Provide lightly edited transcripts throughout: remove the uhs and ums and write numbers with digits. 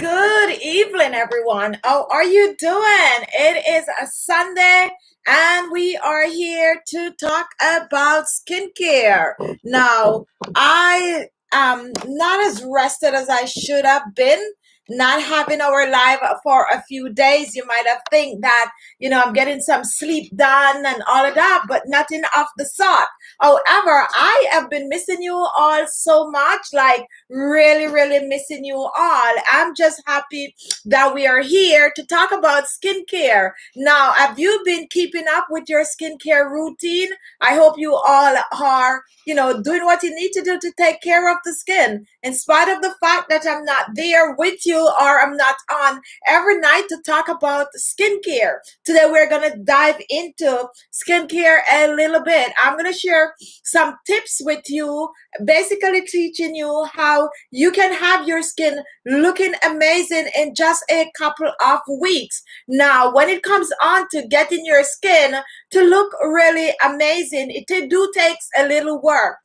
Good evening, everyone. How are you doing? It is a Sunday, and we are here to talk about skincare. Now, I am not as rested as I should have been. Not having our live for a few days, you might have think that I'm getting some sleep done and all of that, but nothing of the sort. However, I have been missing you all so much, like really, really missing you all. I'm just happy that we are here to talk about skincare. Now, have you been keeping up with your skincare routine? I hope you all are, doing what you need to do to take care of the skin. In spite of the fact that I'm not there with you or I'm not on every night to talk about skincare. Today, we're going to dive into skincare a little bit. I'm going to share some tips with you, basically teaching you how you can have your skin looking amazing in just a couple of weeks. Now, when it comes on to getting your skin to look really amazing, it do takes a little work.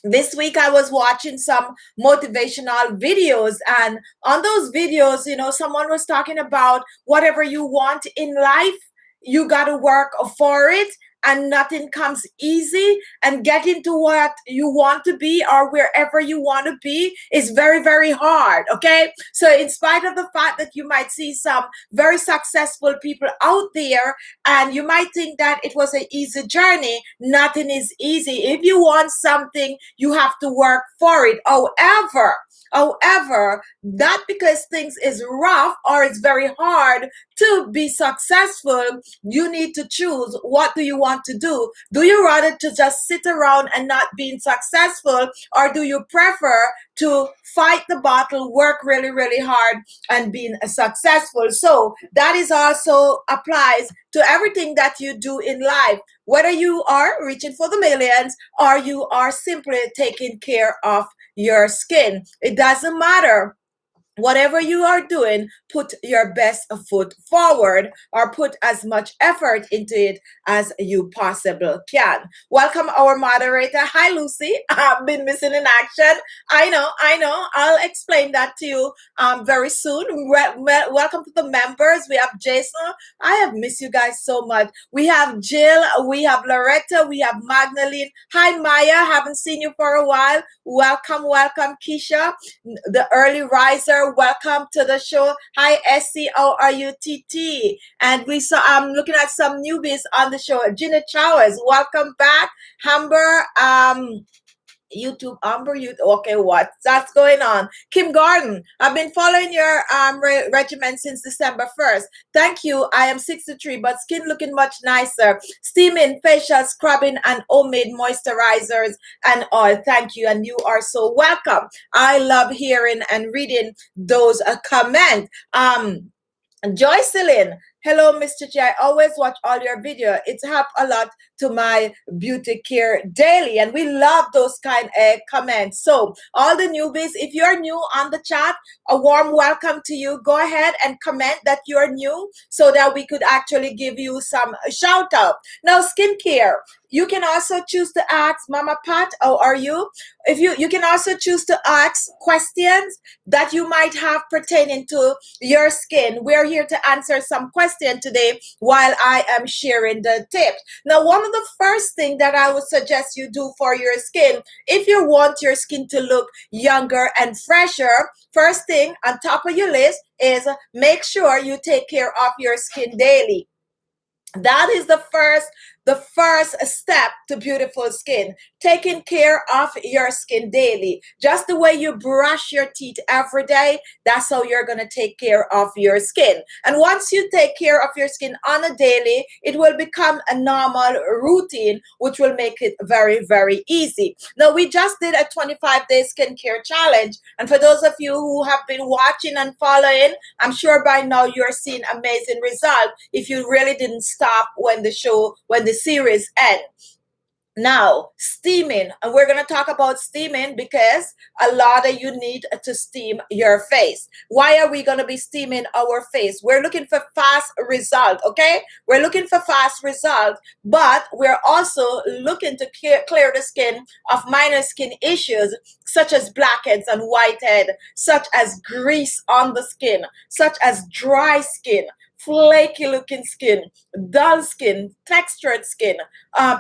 This week I was watching some motivational videos, and on those videos, someone was talking about whatever you want in life, you got to work for it, and nothing comes easy, and getting to what you want to be or wherever you want to be is very, very hard. Okay, so in spite of the fact that you might see some very successful people out there and you might think that it was an easy journey, nothing is easy. If you want something, you have to work for it. However, not because things is rough or it's very hard to be successful, you need to choose what do you want to do. Do you rather to just sit around and not being successful, or do you prefer to fight the battle, work really, really hard and being successful? So that is also applies to everything that you do in life, whether you are reaching for the millions or you are simply taking care of your skin. It doesn't matter. Whatever you are doing, put your best foot forward or put as much effort into it as you possibly can. Welcome our moderator. Hi, Lucy. I've been missing in action. I know. I'll explain that to you very soon. Welcome to the members. We have Jason. I have missed you guys so much. We have Jill. We have Loretta. We have Magdalene. Hi, Maya. Haven't seen you for a while. Welcome, Keisha, the early riser. Welcome to the show. Hi, Essie. How are you, TT? And I'm looking at some newbies on the show. Gina Chowers, welcome back. Humber, YouTube, Amber, okay, that's going on? Kim Gordon, I've been following your regimen since December 1st. Thank you. I am 63, but skin looking much nicer. Steaming, facial scrubbing, and homemade moisturizers and all. Thank you, and you are so welcome. I love hearing and reading those comments. Joycelyn, hello, Mr. J. I always watch all your video. It's helped a lot to my beauty care daily, and we love those kind of comments. So all the newbies, if you're new on the chat, a warm welcome to you. Go ahead and comment that you're new so that we could actually give you some shout out. Now, skincare. You can also choose to ask Mama Pat, how are you? If you can also choose to ask questions that you might have pertaining to your skin. We're here to answer some questions today while I am sharing the tips. Now, one of the first things that I would suggest you do for your skin, if you want your skin to look younger and fresher, first thing on top of your list is make sure you take care of your skin daily. That is the first step to beautiful skin, taking care of your skin daily. Just the way you brush your teeth every day, that's how you're going to take care of your skin. And once you take care of your skin on a daily, it will become a normal routine, which will make it very, very easy. Now, we just did a 25-day skincare challenge. And for those of you who have been watching and following, I'm sure by now you're seeing amazing results if you really didn't stop when the series ends. Now, steaming, and we're going to talk about steaming because a lot of you need to steam your face. Why are we going to be steaming our face? We're looking for fast result, okay? We're looking for fast result, but we're also looking to clear the skin of minor skin issues such as blackheads and whitehead, such as grease on the skin, such as dry skin, flaky looking skin, dull skin, textured skin,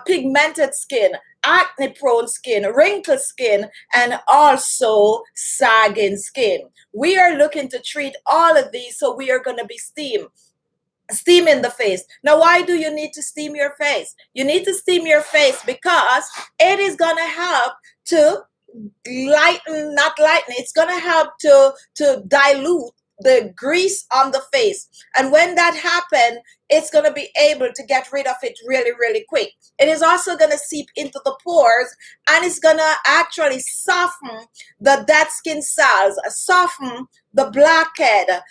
pigmented skin, acne prone skin, wrinkled skin, and also sagging skin. We are looking to treat all of these, so we are going to be steaming the face. Now, why do you need to steam your face? You need to steam your face because it is going to help to not lighten, it's going to help to dilute the grease on the face. And when that happens, it's going to be able to get rid of it really, really quick. It is also going to seep into the pores, and it's going to actually soften the dead skin cells, soften the blackhead.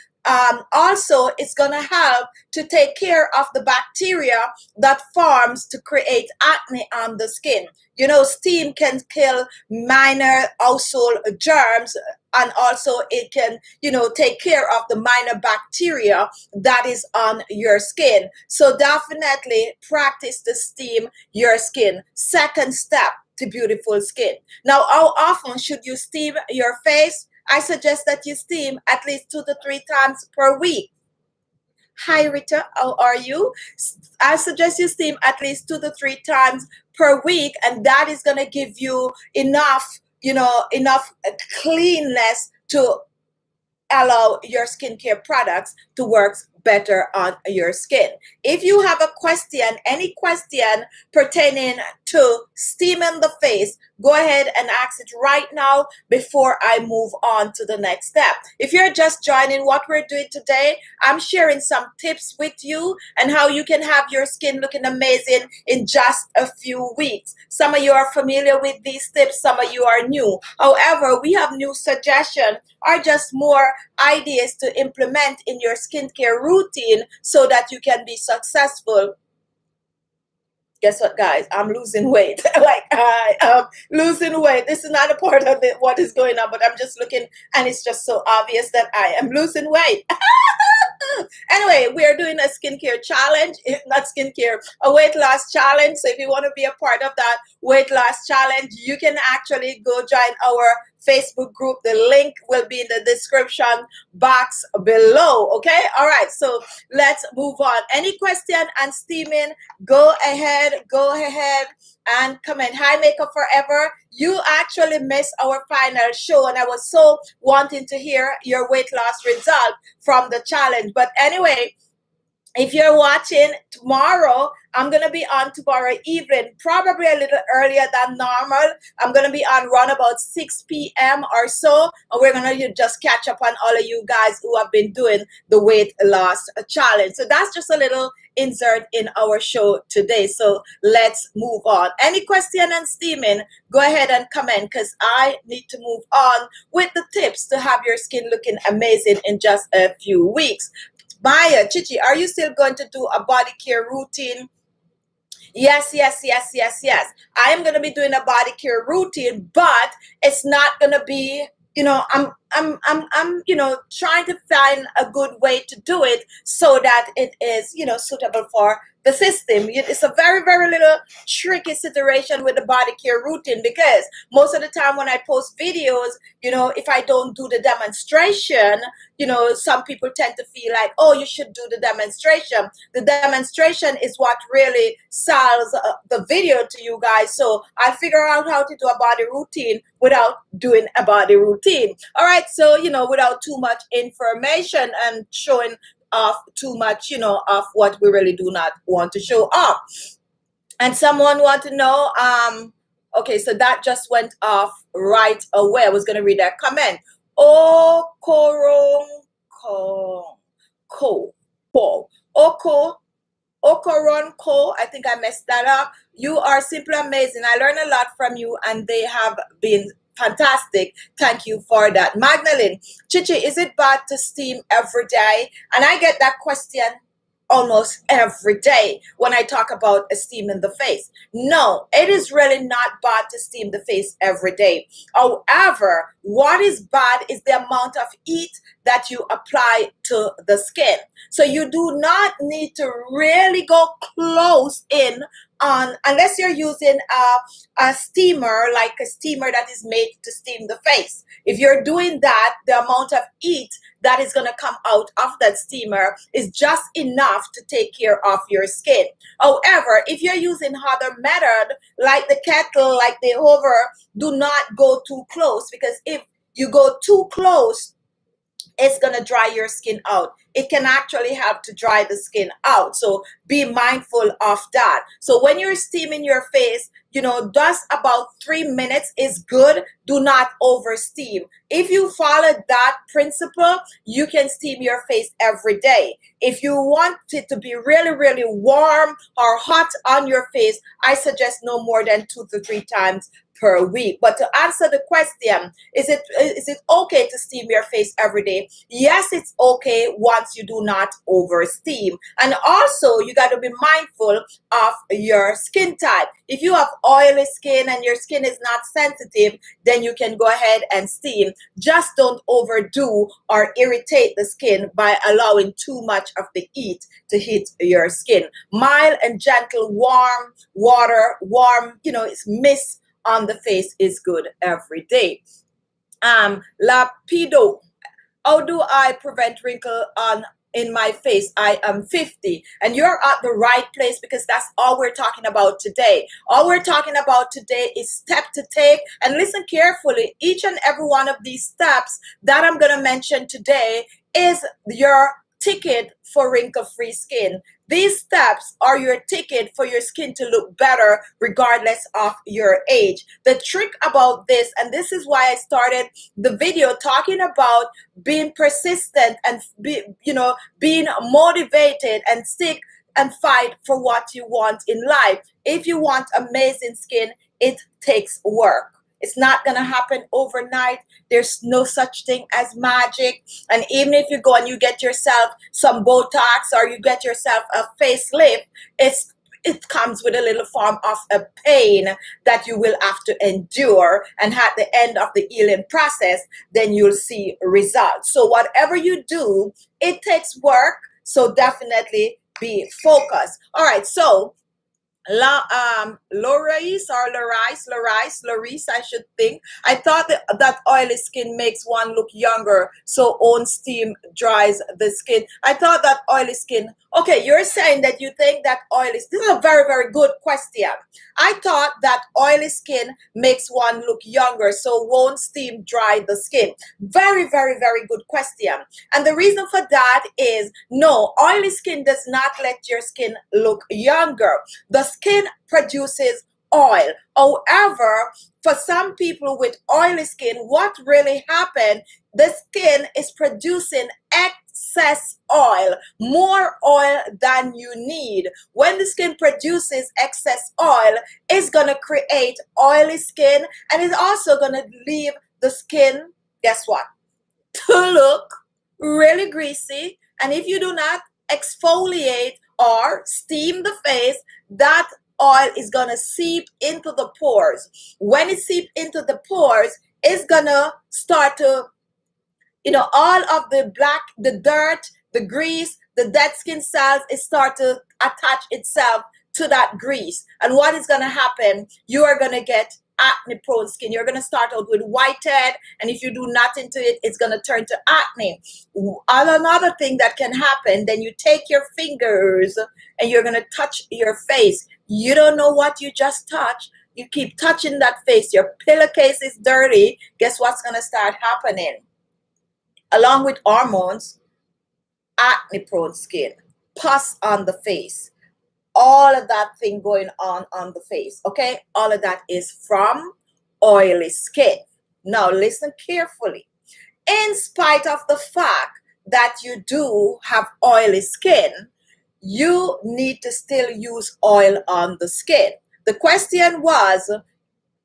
Also, it's going to help to take care of the bacteria that forms to create acne on the skin. You know, steam can kill minor household germs, and also it can, you know, take care of the minor bacteria that is on your skin. So definitely practice to steam your skin. Second step to beautiful skin. Now, how often should you steam your face? I suggest that you steam at least 2 to 3 times per week. Hi, Rita, how are you? I suggest you steam at least 2 to 3 times per week, and that is going to give you enough, you know, enough cleanness to allow your skincare products to work better on your skin. If you have a question, any question pertaining to steaming the face, go ahead and ask it right now before I move on to the next step. If you're just joining what we're doing today, I'm sharing some tips with you and how you can have your skin looking amazing in just a few weeks. Some of you are familiar with these tips, some of you are new. However, we have new suggestions or just more ideas to implement in your skincare routine so that you can be successful. Guess what, guys? I'm losing weight. Like, I am losing weight. This is not a part of it, what is going on, but I'm just looking, and it's just so obvious that I am losing weight. Anyway, we are doing a skincare challenge, not skincare, a weight loss challenge. So if you want to be a part of that weight loss challenge, you can actually go join our Facebook group. The link will be in the description box below. Okay. All right. So let's move on. Any question on steaming? Go ahead and comment. Hi, Makeup Forever. You actually missed our final show, and I was so wanting to hear your weight loss result from the challenge. But anyway, if you're watching tomorrow, I'm going to be on tomorrow evening, probably a little earlier than normal. I'm going to be on around about 6 p.m. or so, and we're going to just catch up on all of you guys who have been doing the weight loss challenge. So that's just a little insert in our show today. So let's move on. Any question on steaming, go ahead and comment, because I need to move on with the tips to have your skin looking amazing in just a few weeks. Maya, Khichi, are you still going to do a body care routine? Yes. I am going to be doing a body care routine, but it's not going to be, you know, I'm, you know, trying to find a good way to do it so that it is, you know, suitable for the system. It's a very, very little tricky situation with the body care routine, because most of the time when I post videos, you know, if I don't do the demonstration, you know, some people tend to feel like, oh, you should do the demonstration. The demonstration is what really sells the video to you guys. So I figure out how to do a body routine without doing a body routine. All right. So, you know, without too much information and showing off too much, you know, of what we really do not want to show off. And someone want to know, okay, so that just went off right away. I was going to read that comment. Oh, Okoronko, I think I messed that up. You are simply amazing. I learned a lot from you, and they have been fantastic. Thank you for that. Magdalene, Khichi, is it bad to steam every day? And I get that question almost every day when I talk about steaming the face. No, it is really not bad to steam the face every day. However, what is bad is the amount of heat that you apply to the skin. So you do not need to really go close in on, unless you're using a steamer, like a steamer that is made to steam the face. If you're doing that, the amount of heat that is going to come out of that steamer is just enough to take care of your skin. However, if you're using other method like the kettle, like the hover, do not go too close, because if you go too close, it's going to dry your skin out. It can actually help to dry the skin out. So be mindful of that. So when you're steaming your face, just about 3 minutes is good. Do not over steam. If you follow that principle, you can steam your face every day. If you want it to be really, really warm or hot on your face, I suggest no more than 2 to 3 times per week. But to answer the question, is it okay to steam your face every day? Yes, it's okay once you do not over steam. And also, you got to be mindful of your skin type. If you have oily skin and your skin is not sensitive, then you can go ahead and steam. Just don't overdo or irritate the skin by allowing too much of the heat to hit your skin. Mild and gentle, warm water, it's mist on the face is good every day. Lapido, how do I prevent wrinkle in my face? I am 50, and you're at the right place, because that's all we're talking about today. All we're talking about today is step to take, and listen carefully. Each and every one of these steps that I'm going to mention today is your ticket for wrinkle-free skin. These steps are your ticket for your skin to look better regardless of your age. The trick about this, and this is why I started the video talking about being persistent and being motivated and stick and fight for what you want in life. If you want amazing skin, it takes work. It's not going to happen overnight. There's no such thing as magic. And even if you go and you get yourself some Botox or you get yourself a facelift, it comes with a little form of a pain that you will have to endure. And at the end of the healing process, then you'll see results. So whatever you do, it takes work. So definitely be focused. All right. So Lorice, I should think. I thought that oily skin makes one look younger, so own steam dries the skin. I thought that oily skin. Okay, you're saying that you think that oily. This is a very, very good question. I thought that oily skin makes one look younger, so won't steam dry the skin. Very, very, very good question. And the reason for that is no, oily skin does not let your skin look younger. The skin produces oil. However, for some people with oily skin, what really happened, the skin is producing excess oil, more oil than you need. When the skin produces excess oil, it's going to create oily skin, and it's also going to leave the skin, guess what, to look really greasy. And if you do not exfoliate or steam the face, that oil is going to seep into the pores. When it seeps into the pores, it's going to start to, all of the black, the dirt, the grease, the dead skin cells, it start to attach itself to that grease. And what is going to happen? You are going to get acne prone skin. You're going to start out with whitehead, and if you do nothing to it, it's going to turn to acne. Another thing that can happen, then you take your fingers and you're going to touch your face. You don't know what you just touched. You keep touching that face. Your pillowcase is dirty. Guess what's going to start happening? Along with hormones, acne prone skin, pus on the face, all of that thing going on the face, okay? All of that is from oily skin. Now listen carefully. In spite of the fact that you do have oily skin, you need to still use oil on the skin. The question was,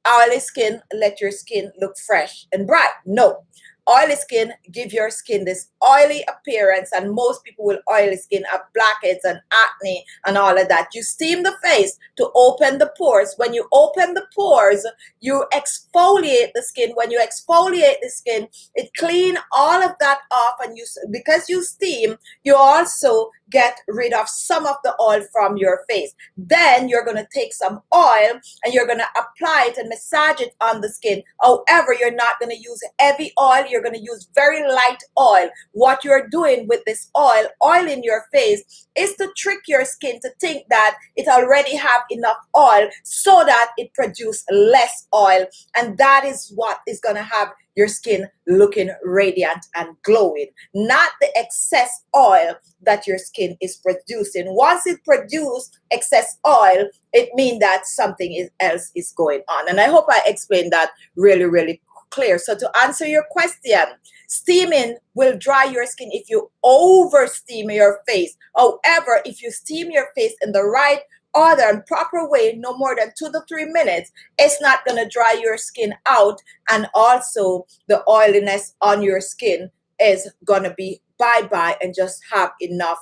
oily skin let your skin look fresh and bright? No. Oily skin give your skin this oily appearance, and most people with oily skin have blackheads and acne and all of that. You steam the face to open the pores. When you open the pores, you exfoliate the skin. When you exfoliate the skin, it clean all of that off, and because you steam, you also get rid of some of the oil from your face. Then you're going to take some oil and you're going to apply it and massage it on the skin. However, you're not going to use heavy oil. You're going to use very light oil. What you're doing with this oil in your face, is to trick your skin to think that it already have enough oil so that it produce less oil. And that is what is going to have your skin looking radiant and glowing, not the excess oil that your skin is producing. Once it produces excess oil, it means that something else is going on. And I hope I explained that really, really clear. So to answer your question, steaming will dry your skin if you over steam your face. However, if you steam your face in the right order and proper way, no more than 2 to 3 minutes, it's not going to dry your skin out, and also the oiliness on your skin is going to be bye-bye and just have enough,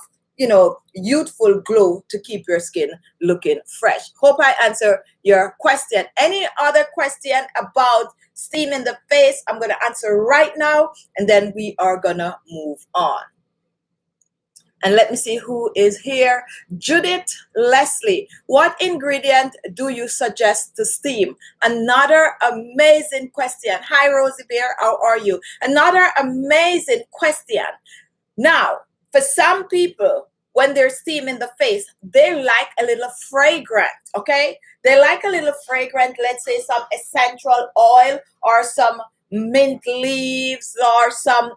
youthful glow to keep your skin looking fresh. Hope I answer your question. Any other question about steaming the face? I'm going to answer right now, and then we are going to move on. And let me see who is here. Judith Leslie, what ingredient do you suggest to steam? Another amazing question. Hi, Rosie Bear, how are you? Another amazing question. Now, for some people, when they're steaming the face, they like a little fragrant, okay? They like a little fragrant, let's say some essential oil or some mint leaves or some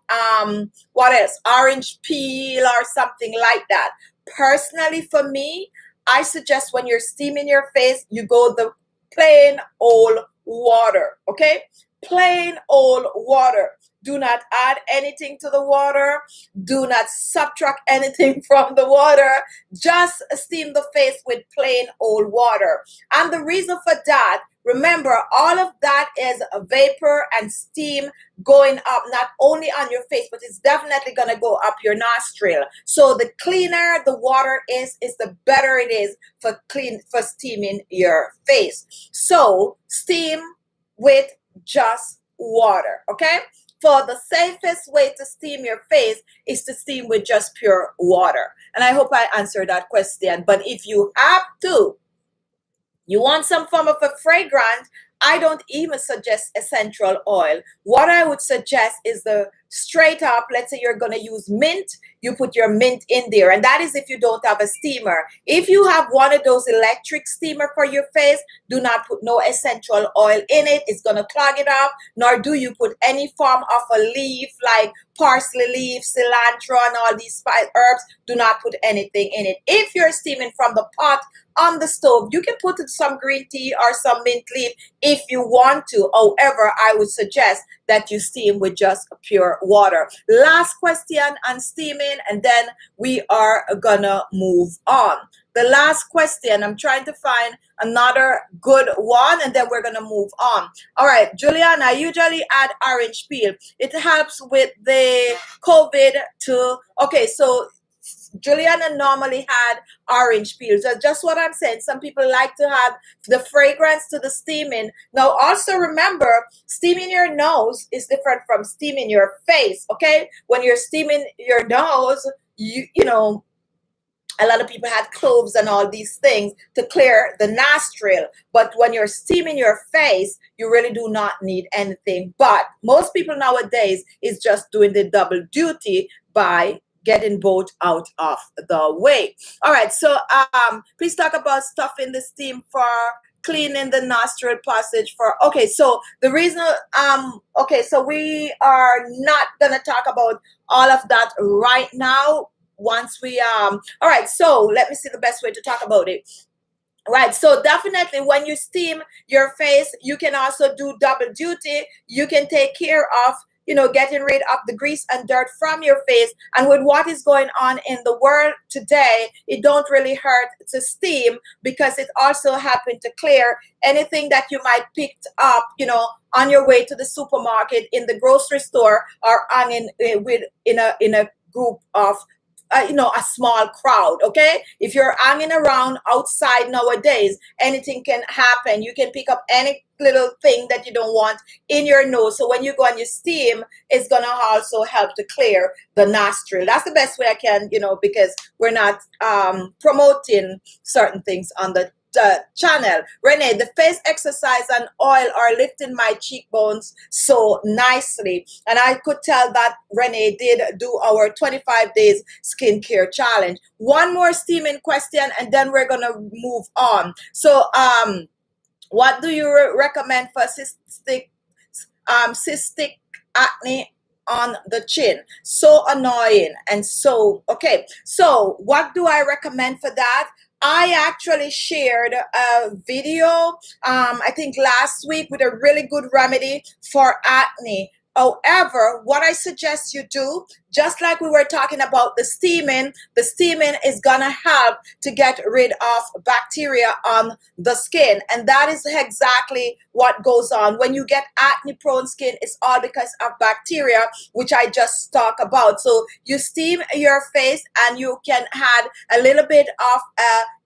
what else, orange peel or something like that. Personally, for me, I suggest when you're steaming your face, you go the plain old water, okay? Plain old water. Do not add anything to the water. Do not subtract anything from the water. Just steam the face with plain old water. And the reason for that, remember, all of that is a vapor and steam going up, not only on your face, but it's definitely going to go up your nostril. So the cleaner the water is the better it is for steaming your face. So steam with just water, okay? For the safest way to steam your face is to steam with just pure water. And I hope I answered that question. But if you have to, you want some form of a fragrance, I don't even suggest essential oil. What I would suggest is the straight up, let's say you're going to use mint, you put your mint in there. And that is if you don't have a steamer. If you have one of those electric steamer for your face, do not put no essential oil in it. It's going to clog it up. Nor do you put any form of a leaf like parsley leaf, cilantro, and all these spice herbs. Do not put anything in it. If you're steaming from the pot on the stove, you can put some green tea or some mint leaf if you want to. However, I would suggest that you steam with just pure water. Last question on steaming, and then we are gonna move on. The last question, I'm trying to find another good one, and then we're gonna move on. All right, Juliana, I usually add orange peel. It helps with the COVID too. Okay, so Juliana normally had orange peels. That's just what I'm saying. Some people like to have the fragrance to the steaming. Now, also remember, steaming your nose is different from steaming your face, okay? When you're steaming your nose, you know, a lot of people had cloves and all these things to clear the nostril. But when you're steaming your face, you really do not need anything. But most people nowadays is just doing the double duty by getting both out of the way. All right, so please talk about stuff in the steam for cleaning the nostril passage for, okay, so the reason, okay, so we are not gonna talk about all of that right now. Once we, all right, so let me see the best way to talk about it. Right, so definitely when you steam your face, you can also do double duty. You can take care of, you know, getting rid of the grease and dirt from your face. And with what is going on in the world today, it don't really hurt to steam, because it also happens to clear anything that you might picked up, you know, on your way to the supermarket, in the grocery store, or on in a group of you know, a small crowd. Okay, if you're hanging around outside nowadays, anything can happen. You can pick up any little thing that you don't want in your nose. So when you go and you steam, it's gonna also help to clear the nostril. That's the best way I can, you know, because we're not promoting certain things on the channel. Renee, the face exercise and oil are lifting my cheekbones so nicely. And I could tell that Renee did do our 25 days skincare challenge. One more steaming question and then we're gonna move on. So what do you recommend for cystic acne on the chin? So annoying. And so, okay, so what do I recommend for that? I actually shared a video, I think last week, with a really good remedy for acne. However, what I suggest you do, just like we were talking about the steaming is gonna help to get rid of bacteria on the skin. And that is exactly what goes on. When you get acne prone skin, it's all because of bacteria, which I just talked about. So you steam your face and you can add a little bit of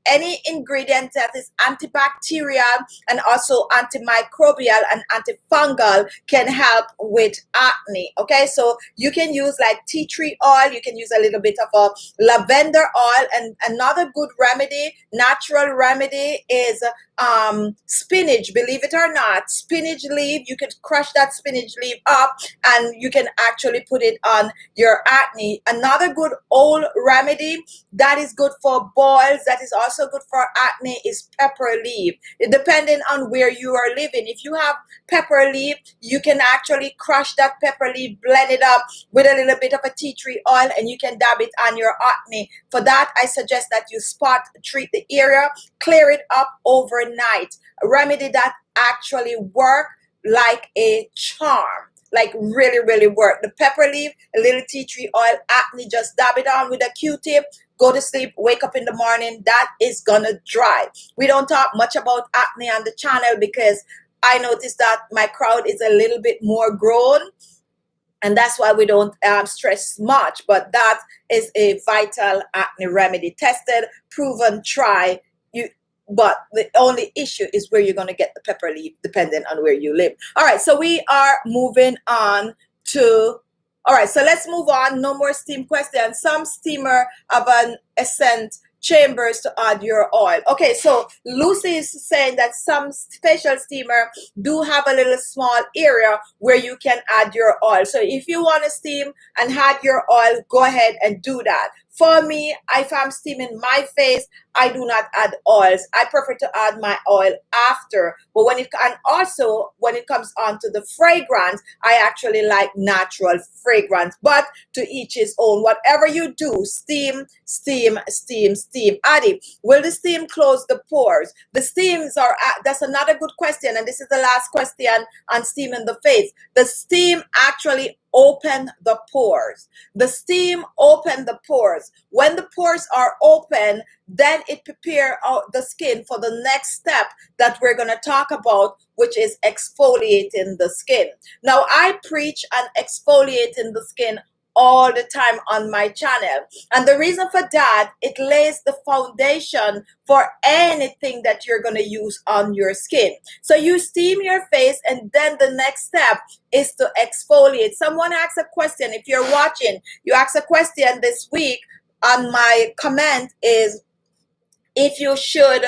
any ingredient that is antibacterial and also antimicrobial and antifungal can help with acne. Okay, so you can use like tea tree oil, you can use a little bit of a lavender oil, and another good remedy, natural remedy, is spinach. Believe it or not, spinach leaf, you could crush that spinach leaf up and you can actually put it on your acne. Another good old remedy that is good for boils, that is also good for acne, is pepper leaf. Depending on where you are living, if you have pepper leaf, you can actually crush that pepper leaf, blend it up with a little bit of a tea tree oil, and you can dab it on your acne. For that, I suggest that you spot treat the area, clear it up overnight. A remedy that actually work like a charm, like really work. The pepper leaf, a little tea tree oil, acne, just dab it on with a Q-tip, go to sleep, wake up in the morning, that is gonna dry. We don't talk much about acne on the channel because I noticed that my crowd is a little bit more grown, and that's why we don't stress much. But that is a vital acne remedy, tested, proven, try. But the only issue is where you're going to get the pepper leaf, depending on where you live. All right, so we are moving on to, all right, so let's move on. No more steam questions. Some steamer of an essence chambers to add your oil. Okay, so Lucy is saying that some facial steamer do have a little small area where you can add your oil. So if you want to steam and add your oil, go ahead and do that. For me, if I'm steaming my face, I do not add oils. I prefer to add my oil after. But when it, and also when it comes on to the fragrance, I actually like natural fragrance. But to each his own. Whatever you do, steam, steam, steam, steam. Adi, will the steam close the pores? The steams are, that's another good question. And this is the last question on steam in the face. The steam actually open the pores. The steam open the pores. When the pores are open, then it prepare out the skin for the next step that we're going to talk about, which is exfoliating the skin. Now, I preach on exfoliating the skin all the time on my channel, and the reason for that, it lays the foundation for anything that you're going to use on your skin. So you steam your face, and then the next step is to exfoliate. Someone asked a question. If you're watching, you asked a question this week on my comment, is if you should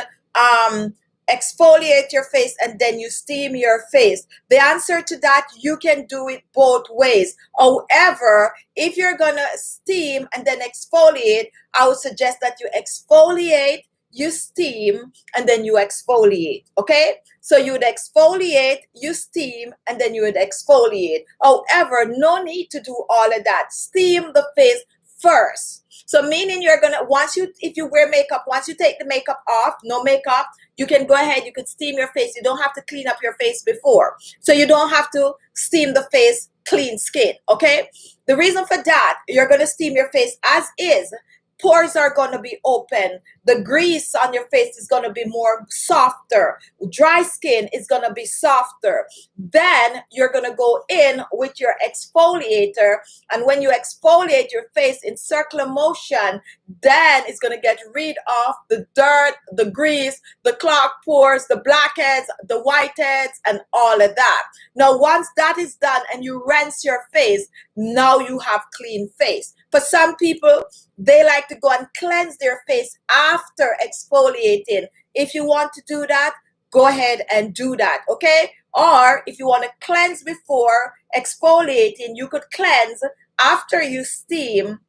exfoliate your face and then you steam your face. The answer to that, you can do it both ways. However, if you're gonna steam and then exfoliate, I would suggest that you exfoliate, you steam, and then you exfoliate. Okay, so you would exfoliate, you steam, and then you would exfoliate. However, no need to do all of that. Steam the face first. So meaning you're gonna, once you, if you wear makeup, once you take the makeup off, no makeup, you can go ahead, you can steam your face. You don't have to clean up your face before. So you don't have to steam the face clean skin, okay? The reason for that, you're going to steam your face as is. Pores are going to be open. The grease on your face is going to be more softer. Dry skin is going to be softer. Then you're going to go in with your exfoliator. And when you exfoliate your face in circular motion, then it's going to get rid of the dirt, the grease, the clogged pores, the blackheads, the whiteheads, and all of that. Now, once that is done and you rinse your face, now you have clean face. For some people, they like to go and cleanse their face after exfoliating. If you want to do that, go ahead and do that, okay? Or if you want to cleanse before exfoliating, you could cleanse after you steam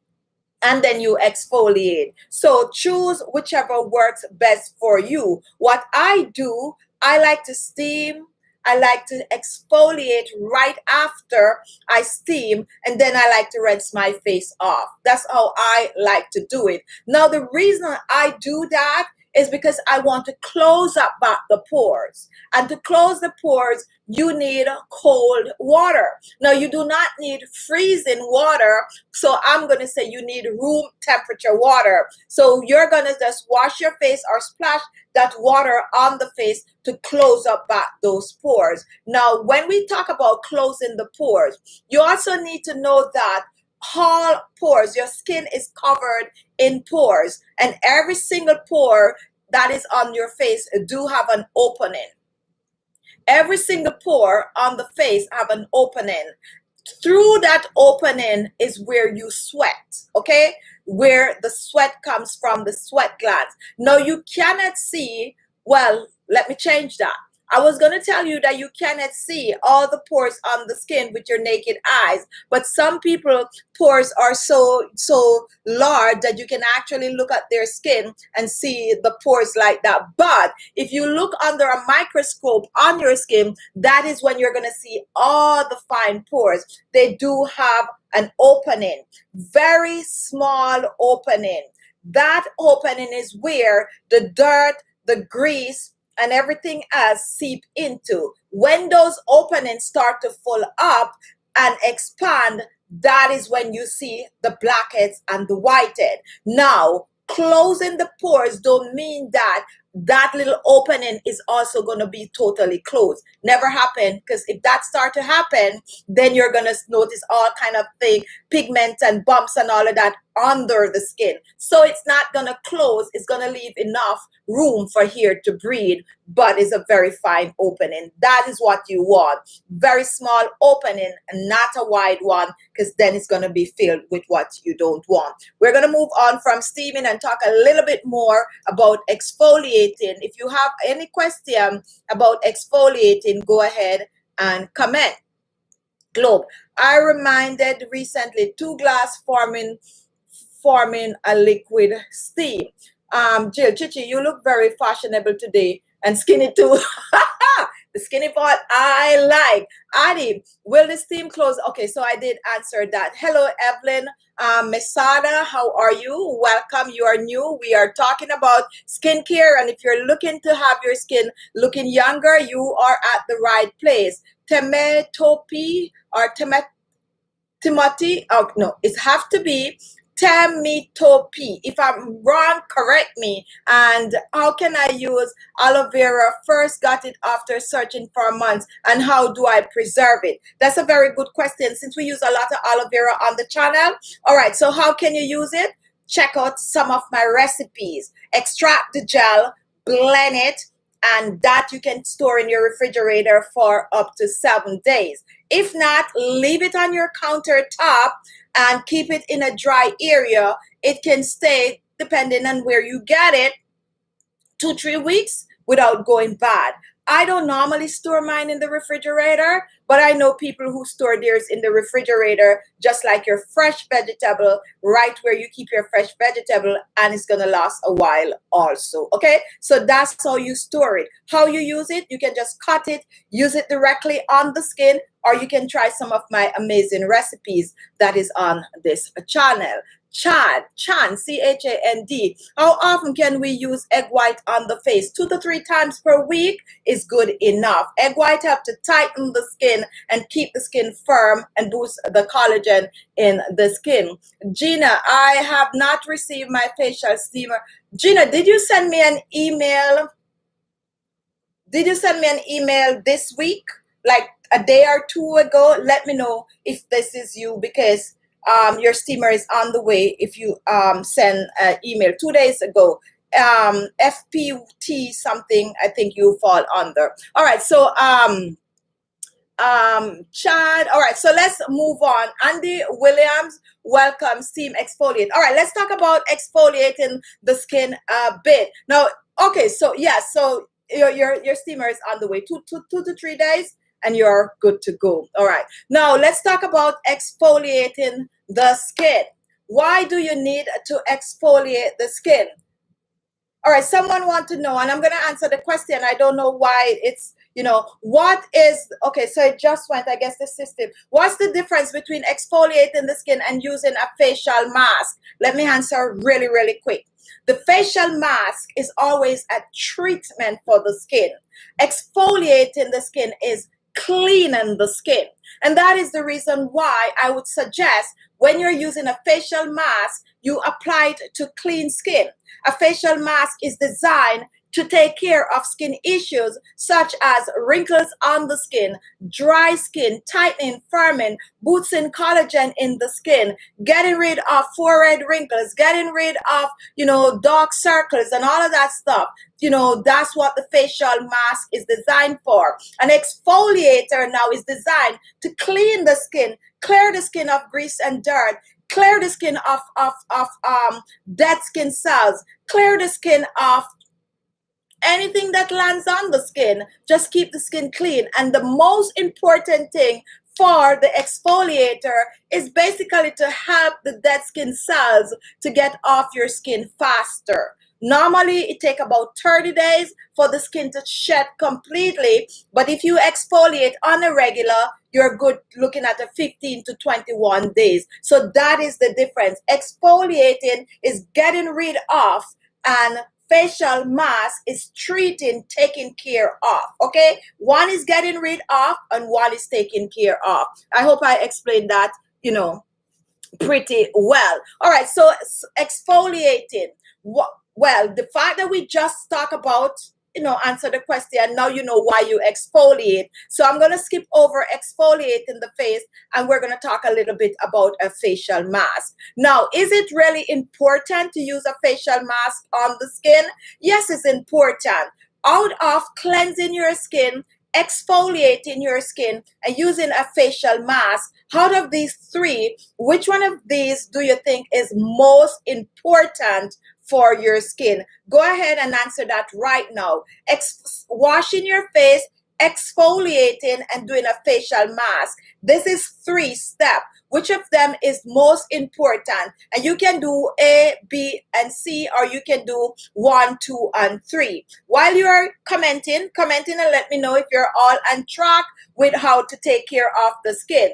and then you exfoliate. So choose whichever works best for you. What I do, I like to steam. I like to exfoliate right after I steam, and then I like to rinse my face off. That's how I like to do it. Now, the reason I do that is because I want to close up back the pores. And to close the pores, you need cold water. Now, you do not need freezing water, so I'm going to say you need room temperature water. So you're going to just wash your face or splash that water on the face to close up back those pores. Now, when we talk about closing the pores, you also need to know that all pores, your skin is covered in pores, and every single pore that is on your face do have an opening. Every single pore on the face have an opening. Through that opening is where you sweat, okay? Where the sweat comes from, the sweat glands. Now, you cannot see, well, let me change that. I was going to tell you that you cannot see all the pores on the skin with your naked eyes, but some people pores are so large that you can actually look at their skin and see the pores like that. But if you look under a microscope on your skin, that is when you're going to see all the fine pores. They do have an opening, very small opening. That opening is where the dirt, the grease, and everything else seep into. When those openings start to fill up and expand, that is when you see the blackheads and the whitehead. Now, closing the pores don't mean that that little opening is also going to be totally closed. Never happen, because if that start to happen, then you're going to notice all kind of thing, pigments and bumps and all of that under the skin. So it's not going to close. It's going to leave enough room for here to breathe, but it's a very fine opening. That is what you want. Very small opening and not a wide one, because then it's going to be filled with what you don't want. We're going to move on from steaming and talk a little bit more about exfoliating. If you have any question about exfoliating, go ahead and comment. Globe. I reminded recently 2 glass forming a liquid steam. Jill, Khichi, you look very fashionable today and skinny too. The skinny part I like. Adi, will the steam close? Okay, so I did answer that. Hello, Evelyn. Mesada, how are you? Welcome. You are new. We are talking about skincare, and if you're looking to have your skin looking younger, you are at the right place. Temetopi or Timothy, oh no, it have to be Temetopi. If I'm wrong, correct me. And how can I use aloe vera? First got it after searching for months. And how do I preserve it? That's a very good question, since we use a lot of aloe vera on the channel. All right, so how can you use it? Check out some of my recipes. Extract the gel, blend it, and that you can store in your refrigerator for up to 7 days. If not, leave it on your countertop and keep it in a dry area. It can stay, depending on where you get it, 2-3 weeks without going bad. I don't normally store mine in the refrigerator, but I know people who store theirs in the refrigerator, just like your fresh vegetable, right where you keep your fresh vegetable, and it's going to last a while also, okay? So that's how you store it. How you use it, you can just cut it, use it directly on the skin, or you can try some of my amazing recipes that is on this channel. Chan, C-H-A-N-D. How often can we use egg white on the face? 2 to 3 times per week is good enough. Egg white help to tighten the skin and keep the skin firm and boost the collagen in the skin. Gina, I have not received my facial steamer. Gina, did you send me an email? Did you send me an email this week? Like a day or two ago? Let me know if this is you, because your steamer is on the way if you send an email 2 days ago. FPT something, I think you fall under. All right, so Chad, all right, so let's move on. Andy Williams, welcome, Steam Exfoliate. All right, let's talk about exfoliating the skin a bit. Now, okay, so yeah, so your steamer is on the way, 2 to 3 days, and you're good to go. All right, now let's talk about exfoliating the skin. Why do you need to exfoliate the skin? All right, someone want to know, and I'm going to answer the question. I don't know why it's, you know, what is, okay, so it just went, I guess, the system. What's the difference between exfoliating the skin and using a facial mask? Let me answer really, really quick. The facial mask is always a treatment for the skin. Exfoliating the skin is cleaning the skin. And that is the reason why I would suggest when you're using a facial mask, you apply it to clean skin. A facial mask is designed to take care of skin issues such as wrinkles on the skin, dry skin, tightening, firming, boosting collagen in the skin, getting rid of forehead wrinkles, getting rid of, you know, dark circles and all of that stuff. You know, that's what the facial mask is designed for. An exfoliator now is designed to clean the skin, clear the skin of grease and dirt, clear the skin of dead skin cells, clear the skin of anything that lands on the skin. Just keep the skin clean. And the most important thing for the exfoliator is basically to help the dead skin cells to get off your skin faster. Normally, it takes about 30 days for the skin to shed completely. But if you exfoliate on a regular, you're good looking at a 15 to 21 days. So that is the difference. Exfoliating is getting rid of, and facial mask is treating, taking care of. Okay? One is getting rid of and one is taking care of. I hope I explained that, you know, pretty well. All right, so exfoliating. Well, the fact that we just talk about, you know, answer the question, now you know why you exfoliate. So I'm going to skip over exfoliating the face, and we're going to talk a little bit about a facial mask. Now, is it really important to use a facial mask on the skin? Yes, it's important. Out of cleansing your skin, exfoliating your skin, and using a facial mask, out of these three, which one of these do you think is most important for your skin? Go ahead and answer that right now. Washing your face, exfoliating, and doing a facial mask. This is 3 steps. Which of them is most important? And you can do A, B, and C, or you can do 1, 2, and 3. While you're commenting and let me know if you're all on track with how to take care of the skin.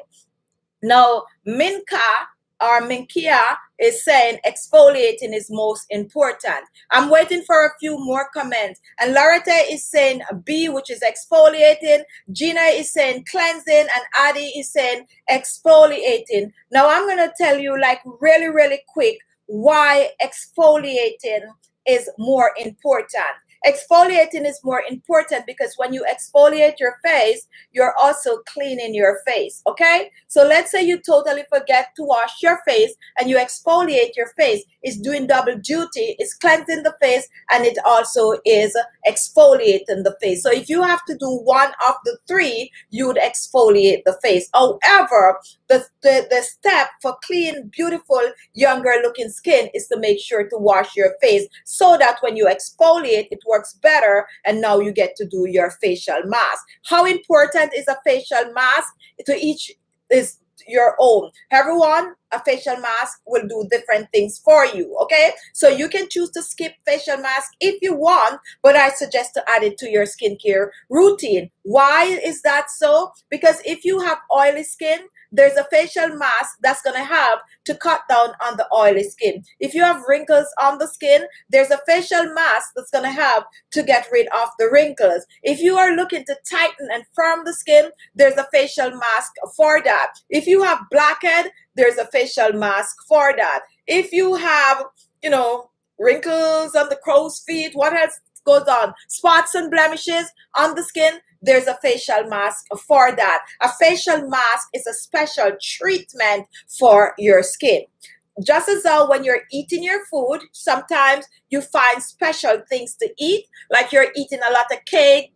Now, Minkia is saying exfoliating is most important. I'm waiting for a few more comments. And Loretta is saying B, which is exfoliating. Gina is saying cleansing. And Adi is saying exfoliating. Now, I'm going to tell you, like, really, really quick why exfoliating is more important. Exfoliating is more important because when you exfoliate your face, you're also cleaning your face, okay? So let's say you totally forget to wash your face and you exfoliate your face. It's doing double duty. It's cleansing the face and it also is exfoliating the face. So if you have to do one of the 3, you'd exfoliate the face. However, the step for clean, beautiful, younger looking skin is to make sure to wash your face so that when you exfoliate, it works better and now you get to do your facial mask. How important is a facial mask? To each is your own. Everyone, a facial mask will do different things for you, okay? So you can choose to skip facial mask if you want, but I suggest to add it to your skincare routine. Why is that so? Because if you have oily skin, there's a facial mask that's going to help to cut down on the oily skin. If you have wrinkles on the skin, there's a facial mask that's going to help to get rid of the wrinkles. If you are looking to tighten and firm the skin, there's a facial mask for that. If you have blackhead, there's a facial mask for that. If you have, you know, wrinkles on the crow's feet, what else goes on? Spots and blemishes on the skin, there's a facial mask for that. A facial mask is a special treatment for your skin. Just as though when you're eating your food, sometimes you find special things to eat, like you're eating a lot of kale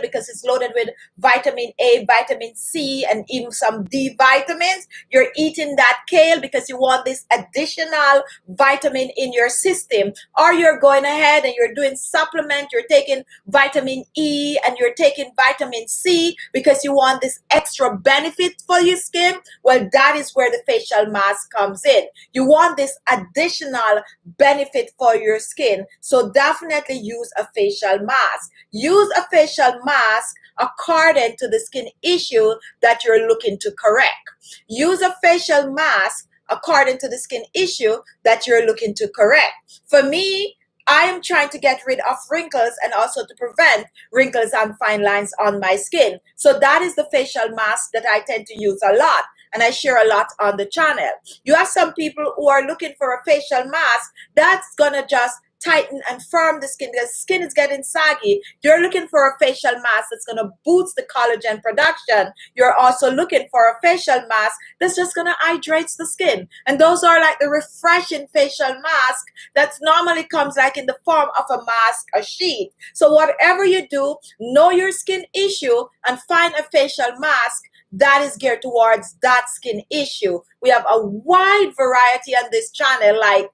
because it's loaded with vitamin A, vitamin C, and even some D vitamins. You're eating that kale because you want this additional vitamin in your system. Or you're going ahead and you're doing supplement, you're taking vitamin E and you're taking vitamin C because you want this extra benefit for your skin. Well, that is where the facial mask comes in. You want this additional benefit for your skin. So definitely use a facial mask. Use a facial mask according to the skin issue that you're looking to correct. Use a facial mask according to the skin issue that you're looking to correct. For me, I am trying to get rid of wrinkles and also to prevent wrinkles and fine lines on my skin. So that is the facial mask that I tend to use a lot, and I share a lot on the channel. You have some people who are looking for a facial mask that's gonna just tighten and firm the skin. The skin is getting saggy. You're looking for a facial mask that's going to boost the collagen production. You're also looking for a facial mask that's just going to hydrate the skin. And those are like the refreshing facial mask that normally comes like in the form of a mask, a sheet. So whatever you do, know your skin issue and find a facial mask that is geared towards that skin issue. We have a wide variety on this channel, like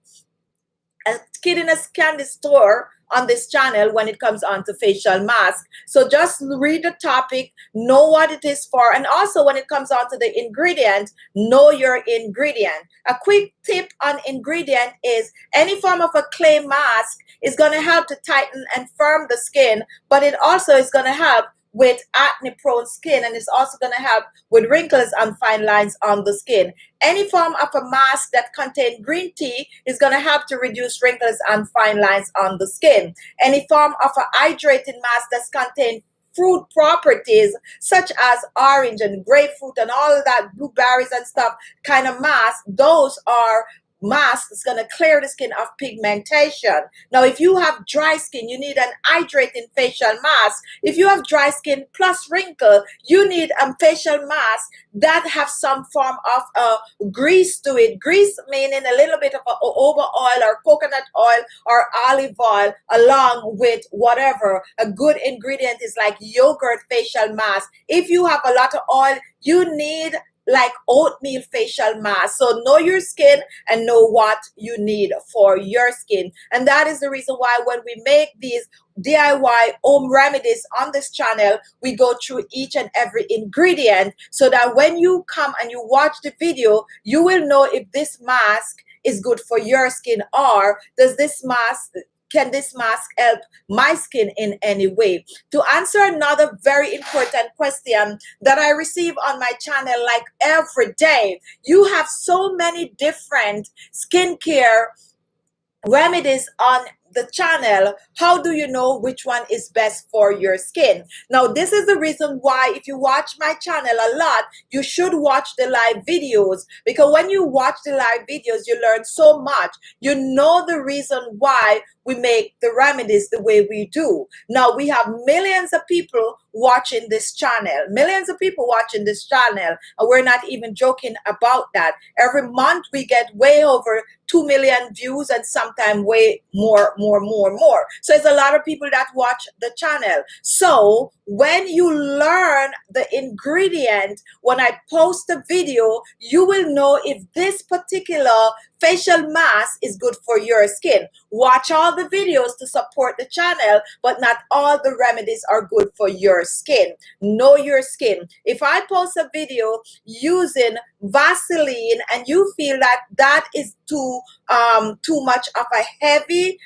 a kid in a candy store on this channel when it comes on to facial mask. So just read the topic, know what it is for, and also when it comes on to the ingredient, know your ingredient. A quick tip on ingredient is any form of a clay mask is going to help to tighten and firm the skin, but it also is going to help with acne prone skin, and it's also going to help with wrinkles and fine lines on the skin. Any form of a mask that contains green tea is going to help to reduce wrinkles and fine lines on the skin. Any form of a hydrating mask that's contains fruit properties such as orange and grapefruit and all of that, blueberries and stuff kind of mask, those are mask is going to clear the skin of pigmentation. Now, if you have dry skin, you need an hydrating facial mask. If you have dry skin plus wrinkle, you need a facial mask that have some form of grease to it. Grease meaning a little bit of over oil or coconut oil or olive oil along with whatever. A good ingredient is like yogurt facial mask. If you have a lot of oil, you need like oatmeal facial mask. So know your skin and know what you need for your skin. And that is the reason why when we make these DIY home remedies on this channel, we go through each and every ingredient so that when you come and you watch the video, you will know if this mask is good for your skin, or can this mask help my skin in any way? To answer another very important question that I receive on my channel like every day, you have so many different skincare remedies on the channel. How do you know which one is best for your skin? Now, this is the reason why if you watch my channel a lot, you should watch the live videos, because when you watch the live videos, you learn so much. You know the reason why we make the remedies the way we do. Now, we have millions of people watching this channel, millions of people watching this channel, and we're not even joking about that. Every month we get way over 2 million views and sometimes way more. So it's a lot of people that watch the channel. So when you learn the ingredient, when I post a video, you will know if this particular facial mask is good for your skin. Watch all the videos to support the channel, but not all the remedies are good for your skin. Know your skin. If I post a video using Vaseline and you feel that that is too much of a heavy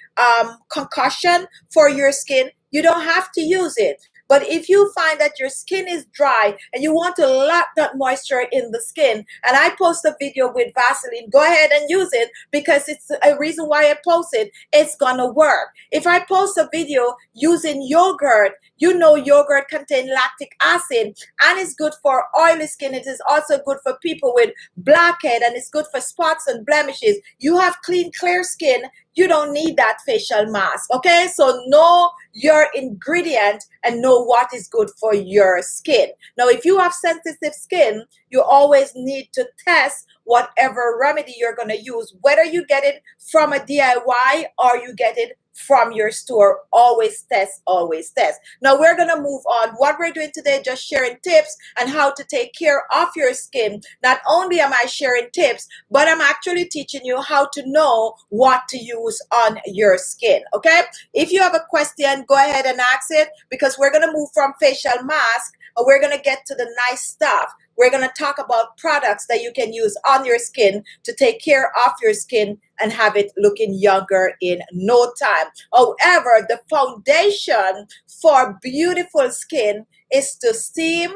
concussion for your skin, you don't have to use it. But if you find that your skin is dry and you want to lock that moisture in the skin, and I post a video with Vaseline, go ahead and use it, because it's a reason why I post it. It's gonna work. If I post a video using yogurt, you know yogurt contains lactic acid and it's good for oily skin. It is also good for people with blackhead, and it's good for spots and blemishes. You have clean, clear skin. You don't need that facial mask, okay? So know your ingredient and know what is good for your skin. Now, if you have sensitive skin, you always need to test whatever remedy you're going to use, whether you get it from a DIY or you get it from your store. Always test, always test. Now we're going to move on. What we're doing today, just sharing tips on how to take care of your skin. Not only am I sharing tips, but I'm actually teaching you how to know what to use on your skin, okay? If you have a question, go ahead and ask it, because we're going to move from facial mask and we're going to get to the nice stuff. We're going to talk about products that you can use on your skin to take care of your skin and have it looking younger in no time. However, the foundation for beautiful skin is to steam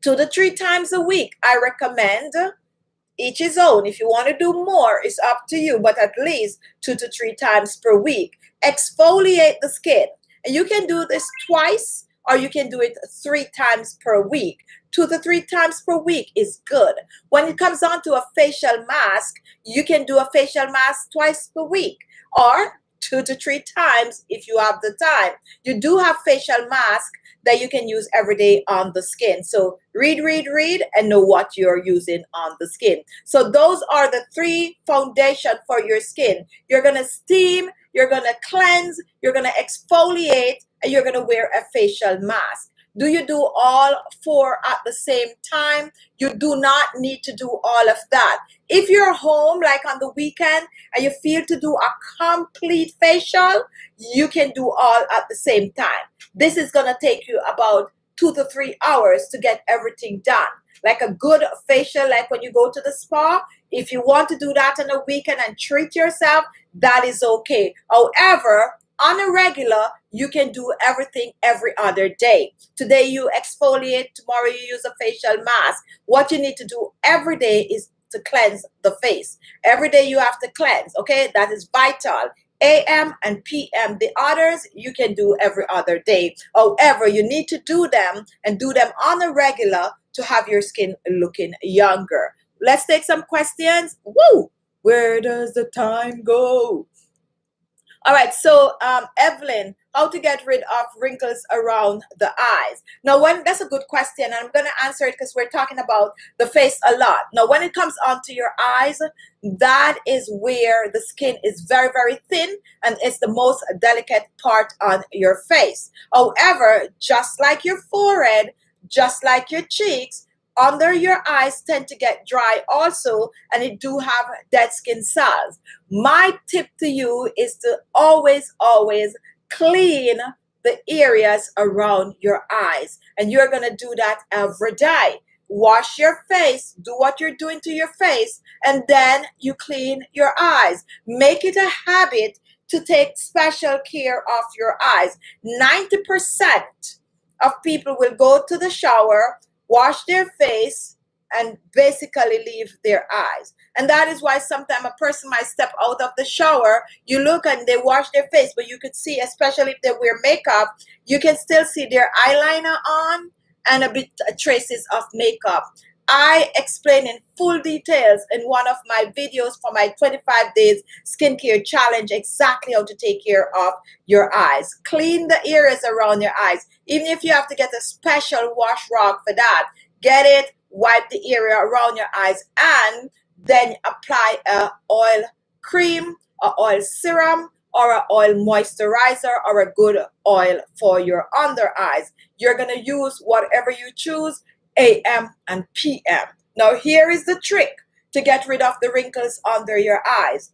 2 to 3 times a week. I recommend. Each his own. If you want to do more, it's up to you, but at least 2 to 3 times per week. Exfoliate the skin. And you can do this twice, or you can do it 3 times per week. 2 to 3 times per week is good. When it comes on to a facial mask, you can do a facial mask twice per week, or 2 to 3 times if you have the time. You do have facial mask that you can use every day on the skin. So read, and know what you're using on the skin. So those are the 3 foundation for your skin. You're going to steam, you're going to cleanse, you're going to exfoliate, and you're going to wear a facial mask. Do you do all 4 at the same time? You do not need to do all of that. If you're home, like on the weekend, and you feel to do a complete facial, you can do all at the same time. This is going to take you about 2 to 3 hours to get everything done. Like a good facial, like when you go to the spa, if you want to do that on a weekend and treat yourself, that is okay. However, on a regular, you can do everything every other day. Today you exfoliate, tomorrow you use a facial mask. What you need to do every day is to cleanse the face. Every day you have to cleanse, okay? That is vital. AM and PM. The others you can do every other day. However, you need to do them and do them on a regular to have your skin looking younger. Let's take some questions. Woo! Where does the time go? All right, so Evelyn, how to get rid of wrinkles around the eyes? Now, that's a good question, and I'm going to answer it because we're talking about the face a lot. Now, when it comes onto your eyes, that is where the skin is very, very thin, and it's the most delicate part on your face. However, just like your forehead, just like your cheeks, under your eyes tend to get dry also, and it do have dead skin cells. My tip to you is to always clean the areas around your eyes, and you're going to do that every day. Wash your face, do what you're doing to your face, and then you clean your eyes. Make it a habit to take special care of your eyes. 90% of people will go to the shower, wash their face, and basically leave their eyes. And that is why sometimes a person might step out of the shower, you look and they wash their face, but you could see, especially if they wear makeup, you can still see their eyeliner on and a bit traces of makeup. I explain in full details in one of my videos for my 25 days skincare challenge exactly how to take care of your eyes. Clean the areas around your eyes. Even if you have to get a special wash rag for that, get it, wipe the area around your eyes, and then apply a oil cream, a oil serum, or an oil moisturizer, or a good oil for your under eyes. You're going to use whatever you choose, AM and PM. Now here is the trick. to get rid of the wrinkles under your eyes.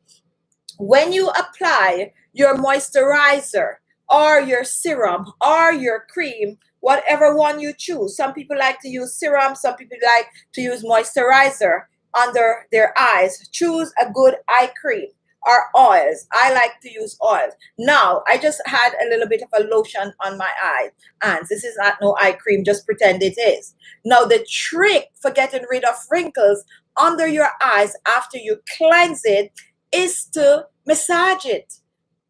When you apply your moisturizer or your serum or your cream, whatever one you choose. Some people like to use serum, some people like to use moisturizer under their eyes. Choose a good eye cream or oils. I like to use oils. Now, I just had a little bit of a lotion on my eyes, and this is not no eye cream, just pretend it is. Now, the trick for getting rid of wrinkles under your eyes after you cleanse it is to massage it.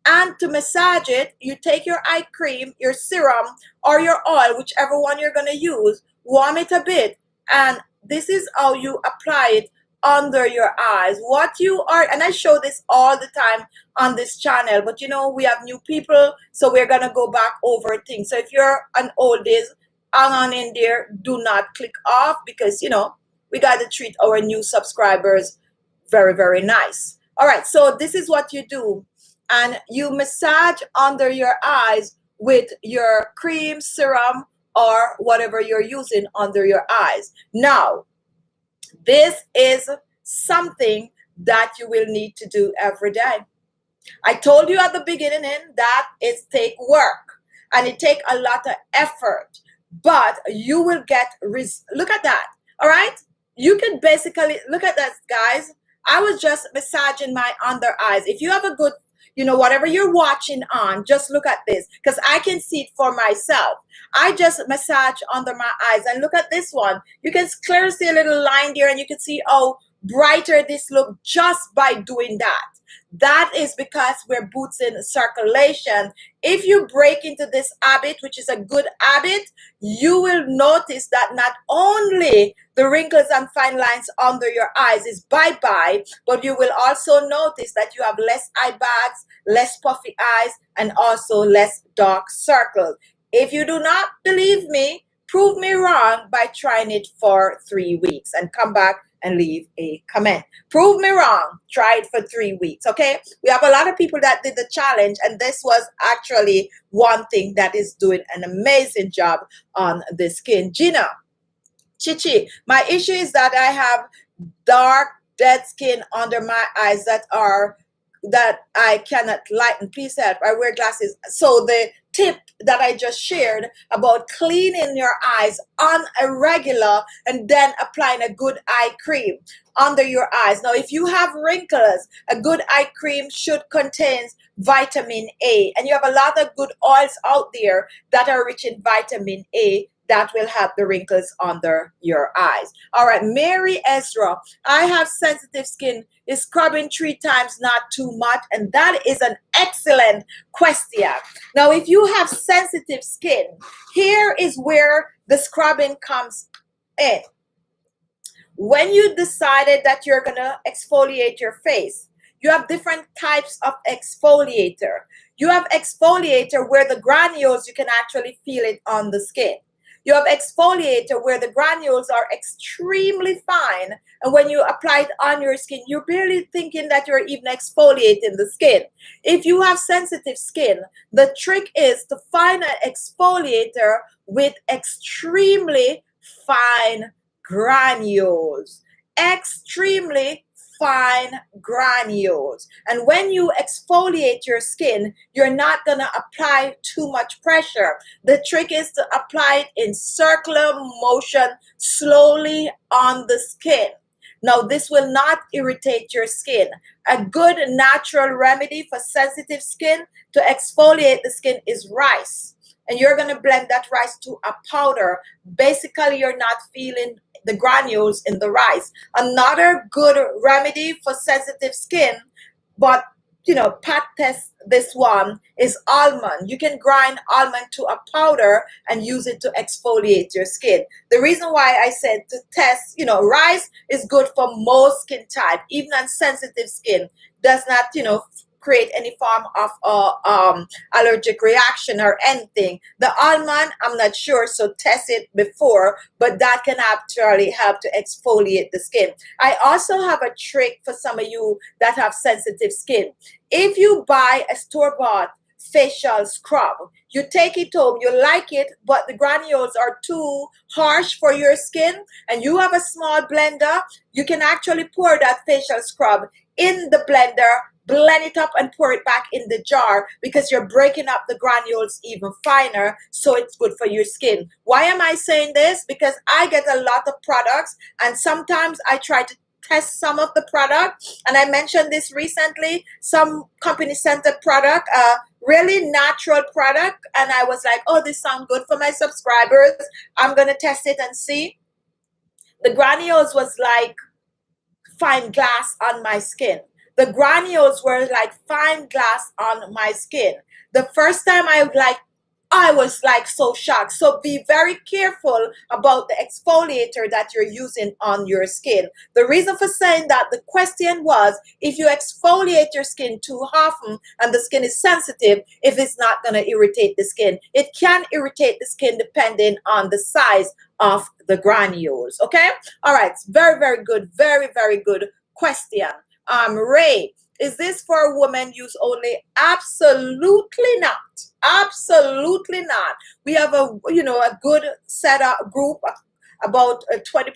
And to massage it, you take your eye cream, your serum, or your oil, whichever one you're going to use, warm it a bit, and this is how you apply it under your eyes. What you are, and I show this all the time on this channel, but you know, we have new people, so we're going to go back over things. So if you're an oldies, hang on in there, do not click off, because you know, we got to treat our new subscribers very, very nice. All right, so this is what you do. And you massage under your eyes with your cream, serum, or whatever you're using under your eyes. Now, this is something that you will need to do every day. I told you at the beginning that it take work and it take a lot of effort, but you will get, look at that, all right? You can basically, look at that, guys. I was just massaging my under eyes. If you have a good, you know, whatever you're watching on, just look at this, because I can see it for myself. I just massage under my eyes, and look at this one. You can clearly see a little line there, and you can see how brighter this look just by doing that. That is because we're boosting circulation. If you break into this habit, which is a good habit, you will notice that not only the wrinkles and fine lines under your eyes is bye-bye, but you will also notice that you have less eye bags, less puffy eyes, and also less dark circles. If you do not believe me, prove me wrong by trying it for 3 weeks and come back and leave a comment. Prove me wrong. Try it for 3 weeks, okay? We have a lot of people that did the challenge, and this was actually one thing that is doing an amazing job on the skin. Gina, Khichi, my issue is that I have dark, dead skin under my eyes that I cannot lighten. Please help. I wear glasses. So the tip that I just shared about cleaning your eyes on a regular and then applying a good eye cream under your eyes. Now, if you have wrinkles, a good eye cream should contain vitamin A. And you have a lot of good oils out there that are rich in vitamin A that will help the wrinkles under your eyes. All right, Mary Ezra, I have sensitive skin. Is scrubbing 3 times not too much? And that is an excellent question. Now, if you have sensitive skin, here is where the scrubbing comes in. When you decided that you're gonna exfoliate your face, you have different types of exfoliator. You have exfoliator where the granules, you can actually feel it on the skin. You have exfoliator where the granules are extremely fine, and when you apply it on your skin, you're barely thinking that you're even exfoliating the skin. If you have sensitive skin, the trick is to find an exfoliator with extremely fine granules. Extremely fine granules. And when you exfoliate your skin, you're not going to apply too much pressure. The trick is to apply it in circular motion slowly on the skin. Now, this will not irritate your skin. A good natural remedy for sensitive skin to exfoliate the skin is rice. And you're going to blend that rice to a powder. Basically, you're not feeling the granules in the rice. Another good remedy for sensitive skin, but you know, Pat test this one, is almond. You can grind almond to a powder and use it to exfoliate your skin. The reason why I said to test, you know, rice is good for most skin type, even on sensitive skin. Does not, you know, create any form of allergic reaction or anything. The almond, I'm not sure, so test it before, but that can actually help to exfoliate the skin. I also have a trick for some of you that have sensitive skin. If you buy a store-bought facial scrub. You take it home, you like it, but the granules are too harsh for your skin, and you have a small blender, you can actually pour that facial scrub in the blender, blend it up and pour it back in the jar, because you're breaking up the granules even finer, so it's good for your skin. Why am I saying this? Because I get a lot of products, and sometimes I try to test some of the product, and I mentioned this recently. Some company sent a product, a really natural product, and I was like, oh, this sounds good for my subscribers, I'm gonna test it and see. The granules was like fine glass on my skin. The granules were like fine glass on my skin. The first time I was like so shocked. So be very careful about the exfoliator that you're using on your skin. The reason for saying that, the question was, if you exfoliate your skin too often and the skin is sensitive, if it's not going to irritate the skin. It can irritate the skin depending on the size of the granules. Okay. All right. Very, very good. Very, very good question. Ray, is this for a woman use only? Absolutely not. Absolutely not. We have a good setup group, about 20%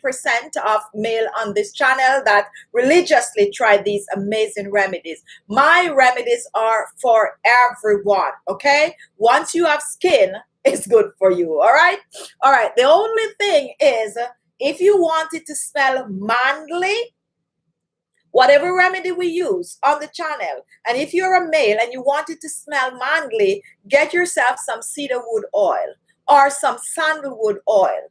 of male on this channel that religiously try these amazing remedies. My remedies are for everyone. Okay. Once you have skin, it's good for you. All right. All right. The only thing is, if you want it to smell manly, whatever remedy we use on the channel, and if you're a male and you want it to smell manly, get yourself some cedarwood oil or some sandalwood oil.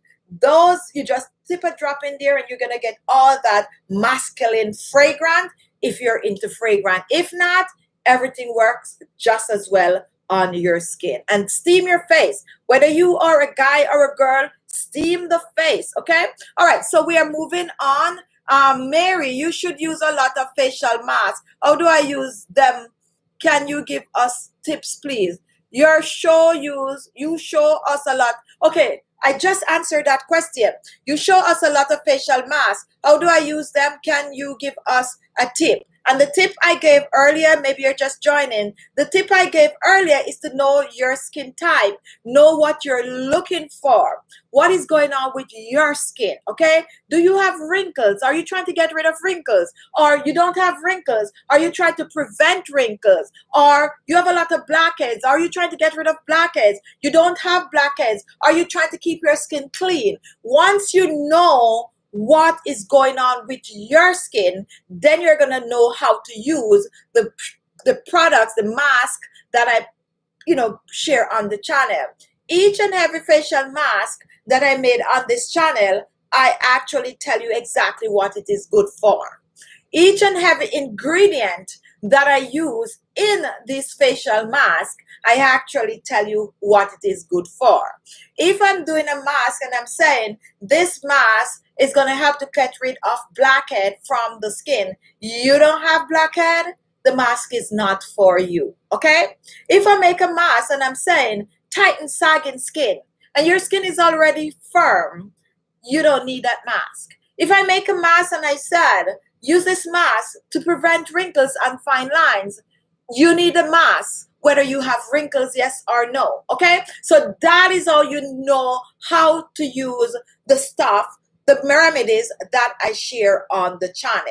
Those, you just tip a drop in there and you're going to get all that masculine fragrance if you're into fragrance. If not, everything works just as well on your skin. And steam your face. Whether you are a guy or a girl, steam the face. Okay? All right. So we are moving on. Mary, you should use a lot of facial masks. How do I use them? Can you give us tips, please? You show us a lot. Okay, I just answered that question. You show us a lot of facial masks. How do I use them? Can you give us a tip? And the tip I gave earlier, maybe you're just joining. The tip I gave earlier is to know your skin type. Know what you're looking for. What is going on with your skin, okay? Do you have wrinkles? Are you trying to get rid of wrinkles? Or you don't have wrinkles? Are you trying to prevent wrinkles? Or you have a lot of blackheads? Are you trying to get rid of blackheads? You don't have blackheads? Are you trying to keep your skin clean? Once you know what is going on with your skin, then you're going to know how to use the products, the mask that I share on the channel. Each and every facial mask that I made on this channel, I actually tell you exactly what it is good for. Each and every ingredient that I use in this facial mask, I actually tell you what it is good for. If I'm doing a mask and I'm saying this mask is going to help to get rid of blackhead from the skin, you don't have blackhead, the mask is not for you. Okay? If I make a mask and I'm saying tighten sagging skin, and your skin is already firm, you don't need that mask. If I make a mask and I said use this mask to prevent wrinkles and fine lines, you need a mask whether you have wrinkles, yes or no. Okay? So that is how you know how to use the stuff, the remedies that I share on the channel.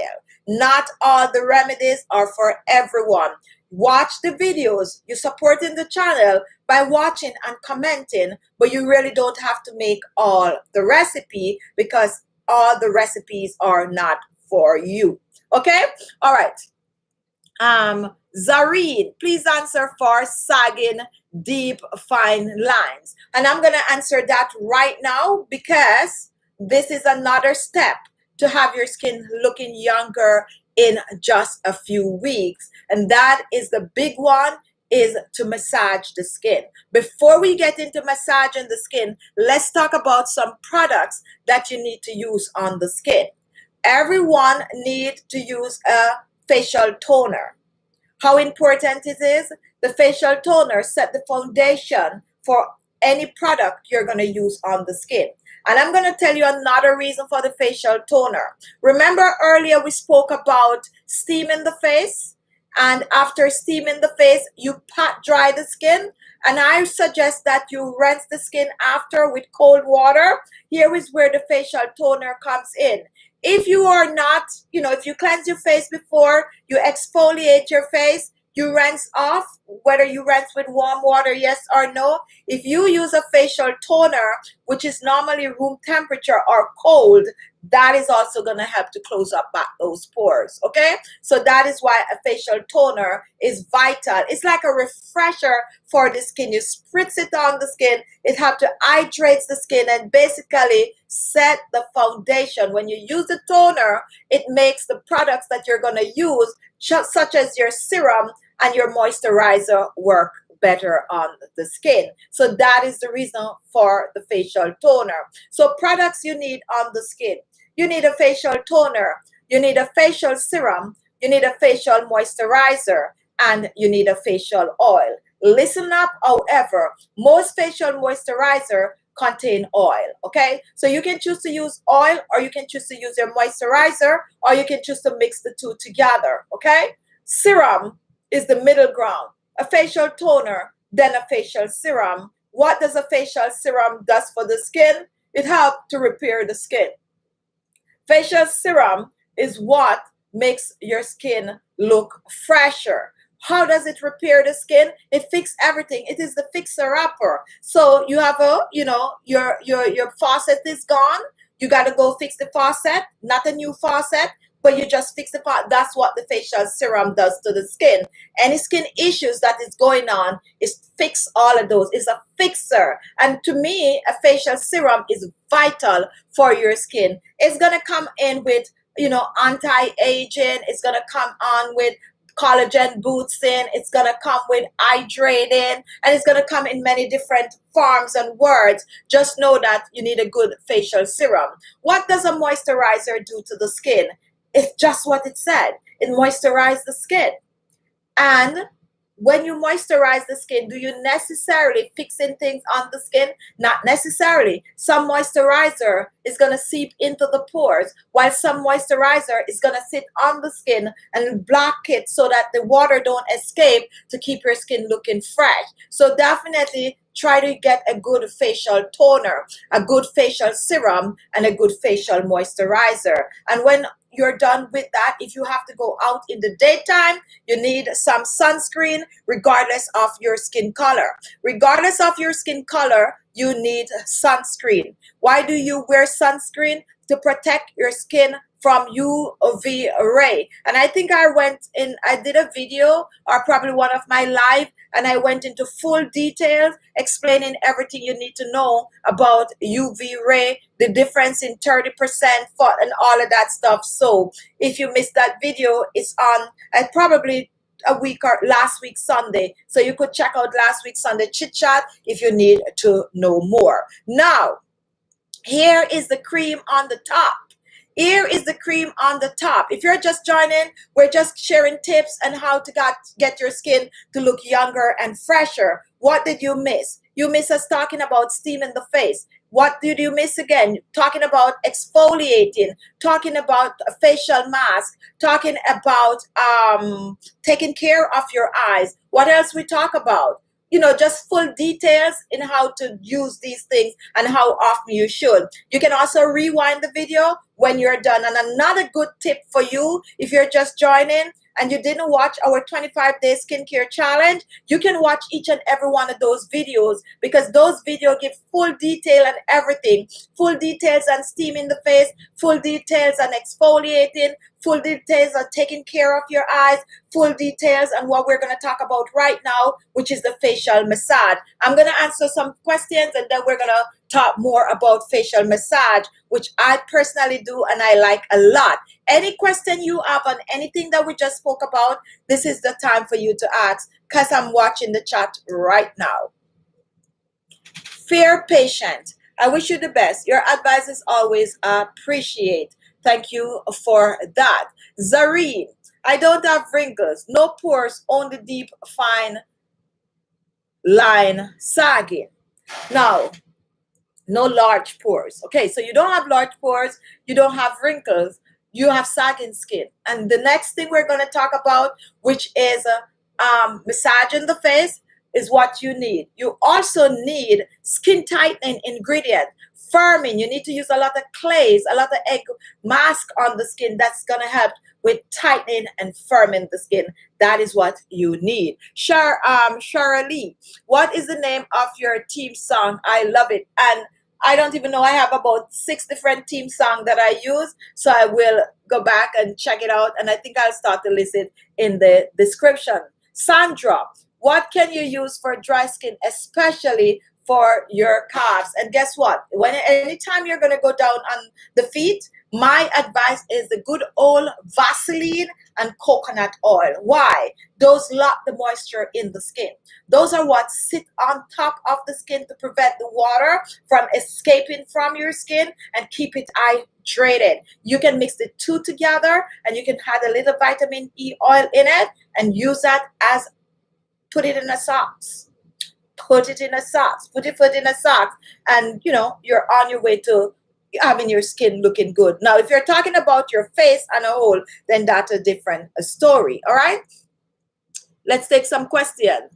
Not all the remedies are for everyone. Watch the videos. You're supporting the channel by watching and commenting, but you really don't have to make all the recipe, because all the recipes are not for you. Okay? All right. Zareen, please answer for sagging deep fine lines. And I'm going to answer that right now, because this is another step to have your skin looking younger in just a few weeks. And that is the big one, is to massage the skin. Before we get into massaging the skin, let's talk about some products that you need to use on the skin. Everyone needs to use a facial toner. How important it is? The facial toner set the foundation for any product you're going to use on the skin. And I'm going to tell you another reason for the facial toner. Remember earlier we spoke about steaming the face? And after steaming the face, you pat dry the skin. And I suggest that you rinse the skin after with cold water. Here is where the facial toner comes in. If you are not, if you cleanse your face before, you exfoliate your face, you rinse off, whether you rinse with warm water, yes or no. If you use a facial toner, which is normally room temperature or cold, that is also going to help to close up back those pores, okay? So that is why a facial toner is vital. It's like a refresher for the skin. You spritz it on the skin. It helps to hydrate the skin and basically set the foundation. When you use the toner, it makes the products that you're going to use, such as your serum and your moisturizer, work better on the skin. So that is the reason for the facial toner. So products you need on the skin. You need a facial toner, you need a facial serum, you need a facial moisturizer, and you need a facial oil. Listen up, however, most facial moisturizer contain oil, okay? So you can choose to use oil, or you can choose to use your moisturizer, or you can choose to mix the two together, okay? Serum is the middle ground. A facial toner, then a facial serum. What does a facial serum does for the skin? It helps to repair the skin. Facial serum is what makes your skin look fresher. How does it repair the skin? It fixes everything. It is the fixer-upper. So you have your faucet is gone. You got to go fix the faucet, not a new faucet, but you just fix the faucet. That's what the facial serum does to the skin. Any skin issues that is going on is fix all of those. It's a fixer. And to me, a facial serum is vital for your skin. It's going to come in with, anti-aging. It's going to come on with collagen boosting. It's going to come with hydrating, and it's going to come in many different forms and words. Just know that you need a good facial serum. What does a moisturizer do to the skin? It's just what it said. It moisturizes the skin. And when you moisturize the skin, do you necessarily fixing things on the skin? Not necessarily. Some moisturizer is going to seep into the pores, while some moisturizer is going to sit on the skin and block it so that the water don't escape to keep your skin looking fresh. So definitely try to get a good facial toner, a good facial serum, and a good facial moisturizer. And when you're done with that, if you have to go out in the daytime, you need some sunscreen regardless of your skin color. Regardless of your skin color, you need sunscreen. Why do you wear sunscreen? To protect your skin from UV ray. And I think I did a video, or probably one of my live, and I went into full details explaining everything you need to know about UV ray, the difference in 30% and all of that stuff. So if you missed that video, it's on probably a week or last week Sunday. So you could check out last week Sunday chit chat if you need to know more. Now, here is the cream on the top. Here is the cream on the top. If you're just joining, we're just sharing tips on how to get your skin to look younger and fresher. What did you miss? You miss us talking about steaming the face. What did you miss again? Talking about exfoliating, talking about a facial mask, talking about taking care of your eyes. What else we talk about? Just full details in how to use these things and how often you should. You can also rewind the video when you're done. And another good tip for you, if you're just joining and you didn't watch our 25-day skincare challenge, you can watch each and every one of those videos, because those videos give full detail and everything. Full details on steaming the face, full details on exfoliating, full details on taking care of your eyes, full details on what we're going to talk about right now, which is the facial massage. I'm going to answer some questions, and then we're going to talk more about facial massage, which I personally do and I like a lot. Any question you have on anything that we just spoke about, this is the time for you to ask, because I'm watching the chat right now. Fair patient, I wish you the best. Your advice is always appreciated. Thank you for that. Zareen, I don't have wrinkles, no pores, only deep, fine line sagging. Now, no large pores. Okay, so you don't have large pores, you don't have wrinkles, you have sagging skin. And the next thing we're going to talk about, which is massaging the face, is what you need. You also need skin tightening ingredient, firming. You need to use a lot of clays, a lot of egg mask on the skin. That's going to help with tightening and firming the skin. That is what you need. Shirley, what is the name of your team song? I love it. And I don't even know. I have about 6 different team songs that I use. So I will go back and check it out. And I think I'll start to list it in the description. Sandra, what can you use for dry skin, especially for your calves? And guess what? Anytime you're going to go down on the feet, my advice is the good old Vaseline and coconut oil. Why? Those lock the moisture in the skin. Those are what sit on top of the skin to prevent the water from escaping from your skin and keep it hydrated. You can mix the two together and you can add a little vitamin E oil in it and use that as, put it in a socks. Put it in a socks. Put your foot in a socks, and you know you're on your way to having your skin looking good. Now, if you're talking about your face on a whole, then that's a different story. All right. Let's take some questions.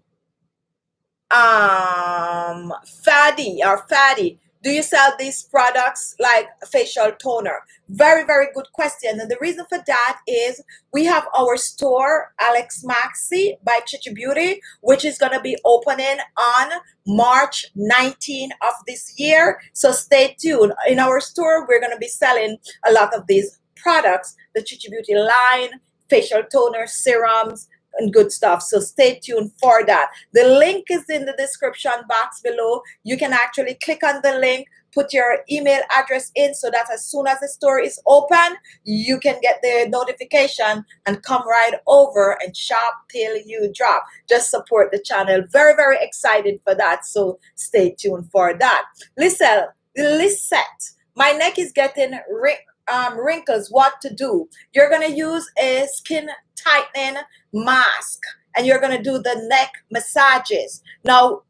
Fatty, do you sell these products like facial toner? Very, very good question. And the reason for that is we have our store, ALESMAXii by Khichibeauty, which is going to be opening on March 19 of this year. So stay tuned. In our store, we're going to be selling a lot of these products, the Khichibeauty line, facial toner, serums, and good stuff. So stay tuned for that. The link is in the description box below. You can actually click on the link, put your email address in so that as soon as the store is open, you can get the notification and come right over and shop till you drop. Just support the channel. Very, very excited for that. So stay tuned for that. Lisette, my neck is getting wrinkles. What to do? You're going to use a skin tightening mask and you're going to do the neck massages. Now,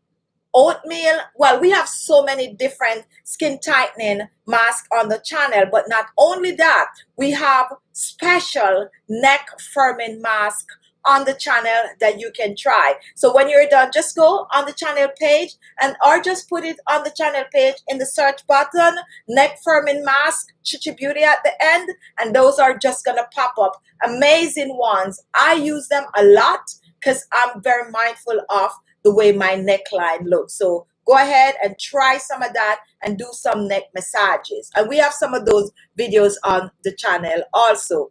oatmeal, well, we have so many different skin tightening masks on the channel, but not only that, we have special neck firming mask on the channel that you can try. So when you're done, just go on the channel page or just put it on the channel page in the search button, neck firming mask, Khichibeauty at the end, and those are just gonna pop up. Amazing ones. I use them a lot because I'm very mindful of the way my neckline looks. So go ahead and try some of that and do some neck massages. And we have some of those videos on the channel also.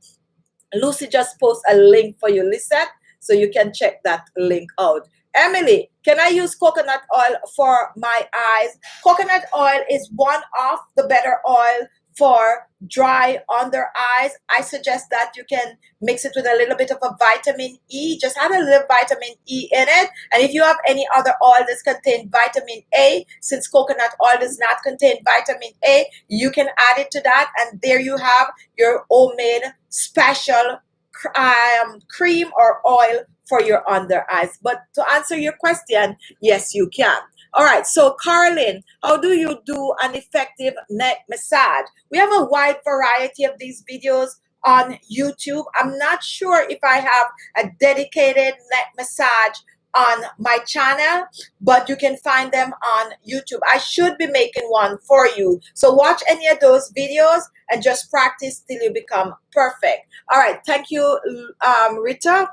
Lucy just posted a link for you, Lisette, so you can check that link out. Emily, can I use coconut oil for my eyes? Coconut oil is one of the better oil for dry under eyes. I suggest that you can mix it with a little bit of a vitamin E. Just add a little vitamin E in it. And if you have any other oil that contains vitamin A, since coconut oil does not contain vitamin A, you can add it to that. And there you have your homemade special cream or oil for your under eyes. But to answer your question, yes, you can. All right, so Carlin, how do you do an effective neck massage? We have a wide variety of these videos on YouTube. I'm not sure if I have a dedicated neck massage on my channel, but you can find them on YouTube. I should be making one for you. So watch any of those videos and just practice till you become perfect. All right, thank you, Rita.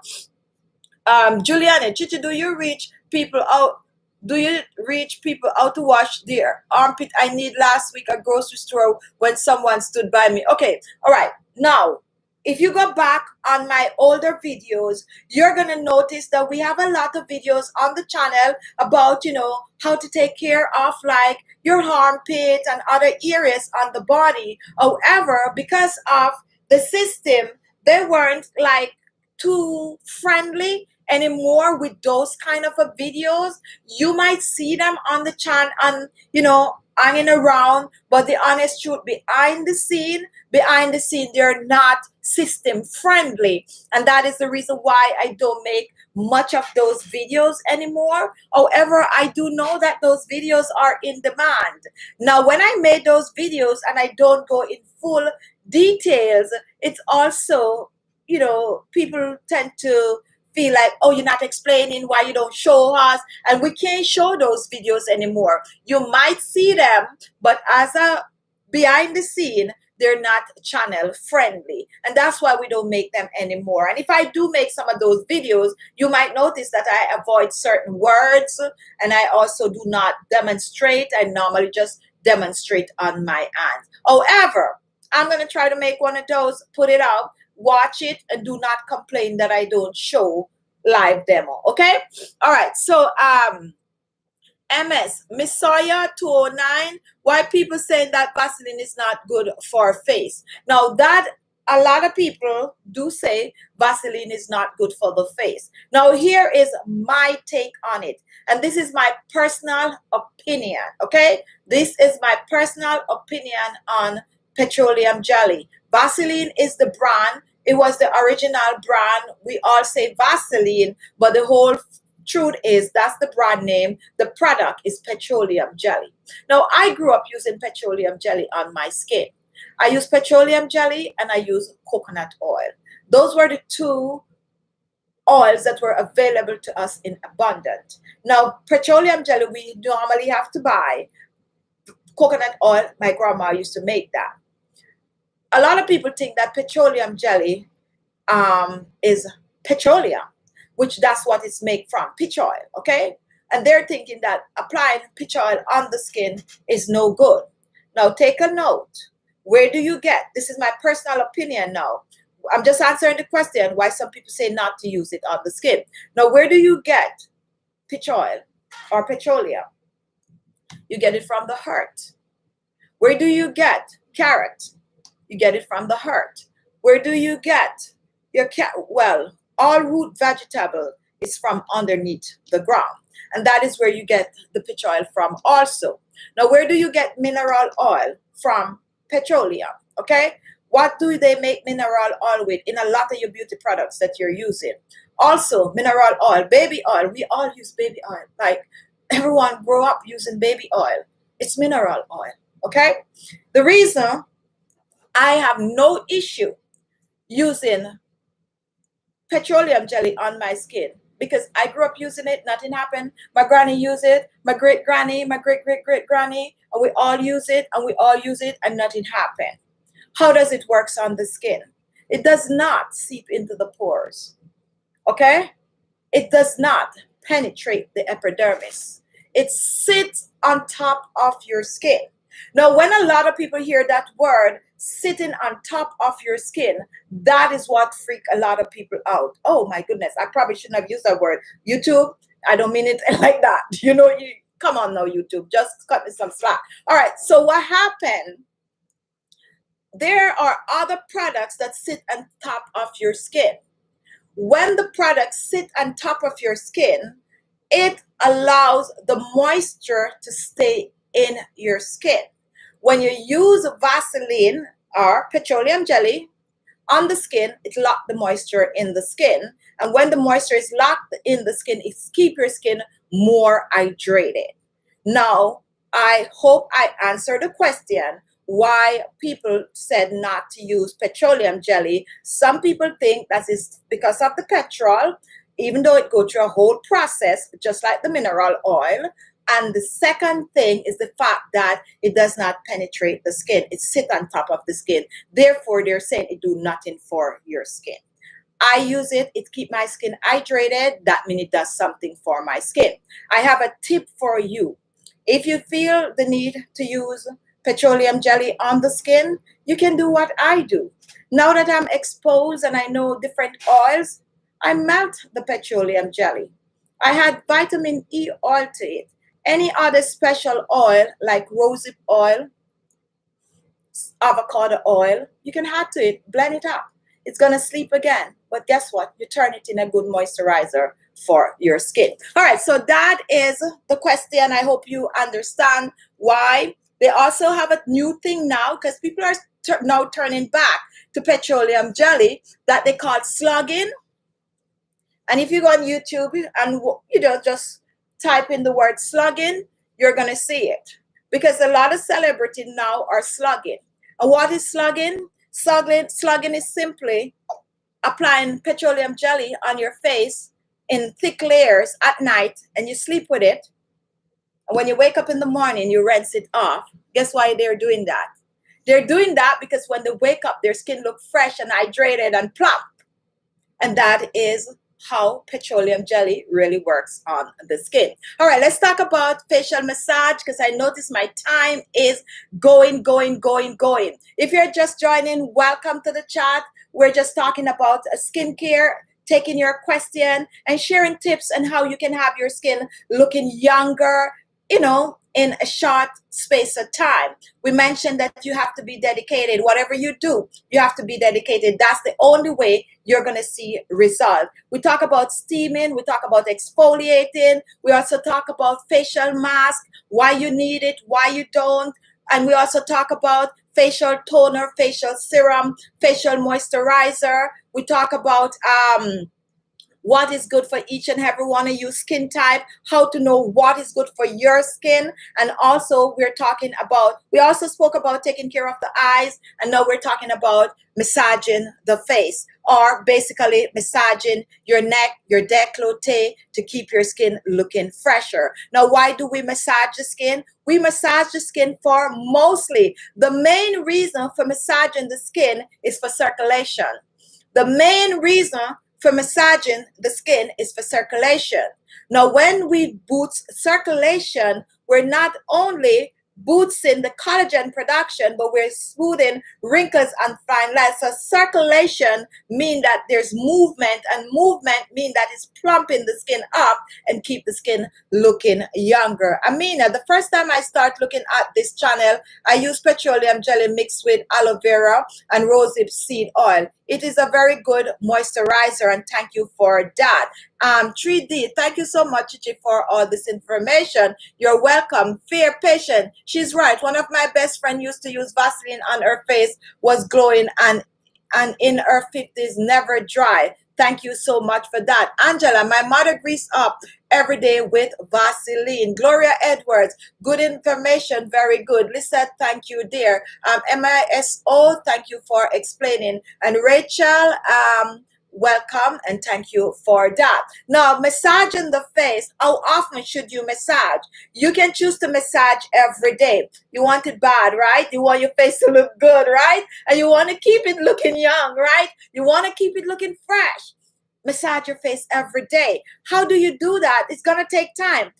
Juliana, Chichi, do you reach people out? Do you reach people out to wash their armpit? I need last week at grocery store when someone stood by me. Okay, all right. Now, if you go back on my older videos, you're going to notice that we have a lot of videos on the channel about, you know, how to take care of like your armpit and other areas on the body. However, because of the system, they weren't like too friendly anymore with those kind of videos. You might see them on the channel, on, you know, hanging around, but the honest truth, behind the scene, they're not system friendly. And that is the reason why I don't make much of those videos anymore. However, I do know that those videos are in demand. Now, when I made those videos and I don't go in full details, it's also, you know, people tend to feel like, oh, you're not explaining why you don't show us, and we can't show those videos anymore. You might see them, but as a behind the scene, they're not channel friendly, and that's why we don't make them anymore. And if I do make some of those videos, you might notice that I avoid certain words, and I also do not demonstrate. I normally just demonstrate on my hands. However, I'm going to try to make one of those, put it out, watch it, and do not complain that I don't show live demo. Okay? All right. So MS Miss Sawyer 209, why people saying that Vaseline is not good for face. Now that a lot of people do say Vaseline is not good for the face. Now here is my take on it, and this is my personal opinion. Okay, this is my personal opinion on petroleum jelly. Vaseline is the brand. It was the original brand. We all say Vaseline, but the whole truth is that's the brand name. The product is petroleum jelly. Now, I grew up using petroleum jelly on my skin. I use petroleum jelly and I use coconut oil. Those were the two oils that were available to us in abundance. Now, petroleum jelly, we normally have to buy. Coconut oil, my grandma used to make that. A lot of people think that petroleum jelly is petroleum, which that's what it's made from, pitch oil, okay? And they're thinking that applying pitch oil on the skin is no good. Now, take a note. Where do you get, this is my personal opinion now. I'm just answering the question why some people say not to use it on the skin. Now, where do you get pitch oil or petroleum? You get it from the heart. Where do you get carrot? You get it from the heart. Where do you get your well, all root vegetable is from underneath the ground. And that is where you get the pitch oil from also. Now, where do you get mineral oil? From petroleum, okay? What do they make mineral oil with in a lot of your beauty products that you're using? Also, mineral oil, baby oil. We all use baby oil. Like, everyone grew up using baby oil. It's mineral oil, okay? The reason I have no issue using petroleum jelly on my skin, because I grew up using it, nothing happened. My granny used it, my great granny, my great great great granny, and we all use it, and we all use it, and nothing happened. How does it work on the skin? It does not seep into the pores, okay? It does not penetrate the epidermis. It sits on top of your skin. Now, when a lot of people hear that word, sitting on top of your skin, that is what freaks a lot of people out. Oh my goodness, I probably shouldn't have used that word. YouTube, I don't mean it like that. You know, come on now, YouTube, just cut me some slack. All right, so what happened? There are other products that sit on top of your skin. When the products sit on top of your skin, it allows the moisture to stay in your skin. When you use Vaseline or petroleum jelly on the skin, it locks the moisture in the skin. And when the moisture is locked in the skin, it keeps your skin more hydrated. Now, I hope I answered the question why people said not to use petroleum jelly. Some people think that is because of the petrol, even though it goes through a whole process, just like the mineral oil. And the second thing is the fact that it does not penetrate the skin. It sits on top of the skin. Therefore, they're saying it do nothing for your skin. I use it. It keeps my skin hydrated. That means it does something for my skin. I have a tip for you. If you feel the need to use petroleum jelly on the skin, you can do what I do. Now that I'm exposed and I know different oils, I melt the petroleum jelly. I add vitamin E oil to it. Any other special oil like rosehip oil, avocado oil, you can add to it, blend it up. It's going to sleep again. But guess what? You turn it in a good moisturizer for your skin. All right, so that is the question. I hope you understand why. They also have a new thing now because people are now turning back to petroleum jelly that they call slugging. And if you go on YouTube and just type in the word slugging, you're going to see it. Because a lot of celebrities now are slugging. And what is slugging? Slugging is simply applying petroleum jelly on your face in thick layers at night, and you sleep with it. And when you wake up in the morning, you rinse it off. Guess why they're doing that? They're doing that because when they wake up, their skin looks fresh and hydrated and plump. And that is how petroleum jelly really works on the skin. All right, let's talk about facial massage, because I notice my time is going. If you're just joining, welcome to the chat. We're just talking about skincare, taking your question and sharing tips on how you can have your skin looking younger, you know, in a short space of time. We mentioned that you have to be dedicated. Whatever you do, you have to be dedicated. That's the only way you're going to see result. We talk about steaming. We talk about exfoliating. We also talk about facial mask, why you need it, why you don't. And we also talk about facial toner, facial serum, facial moisturizer. We talk about what is good for each and every one of you skin type, how to know what is good for your skin. And also we also spoke about taking care of the eyes, and now we're talking about massaging the face, or basically massaging your neck, your décolleté, to keep your skin looking fresher. Now, why do we massage the skin? We massage the skin for mostly, the main reason for massaging the skin is for circulation. The main reason for massaging the skin is for circulation. Now, when we boost circulation, we're not only boosting the collagen production, but we're smoothing wrinkles and fine lines. So circulation means that there's movement, and movement means that it's plumping the skin up and keep the skin looking younger. Amina, the first time I start looking at this channel, I use petroleum jelly mixed with aloe vera and rosehip seed oil. It is a very good moisturizer, and thank you for that. 3D, thank you so much, Khichi, for all this information. You're welcome. Fair patient, she's right. One of my best friends used to use Vaseline on her face, was glowing, and in her 50s, never dry. Thank you so much for that. Angela, my mother greased up every day with Vaseline. Gloria Edwards, good information, very good. Lisa, thank you, dear. MISO, thank you for explaining. And Rachel, welcome, and thank you for that. Now, massaging the face, how often should you massage? You can choose to massage every day. You want it bad, right? You want your face to look good, right? And you want to keep it looking young, right? You want to keep it looking fresh. Massage your face every day. How do you do that? It's going to take time.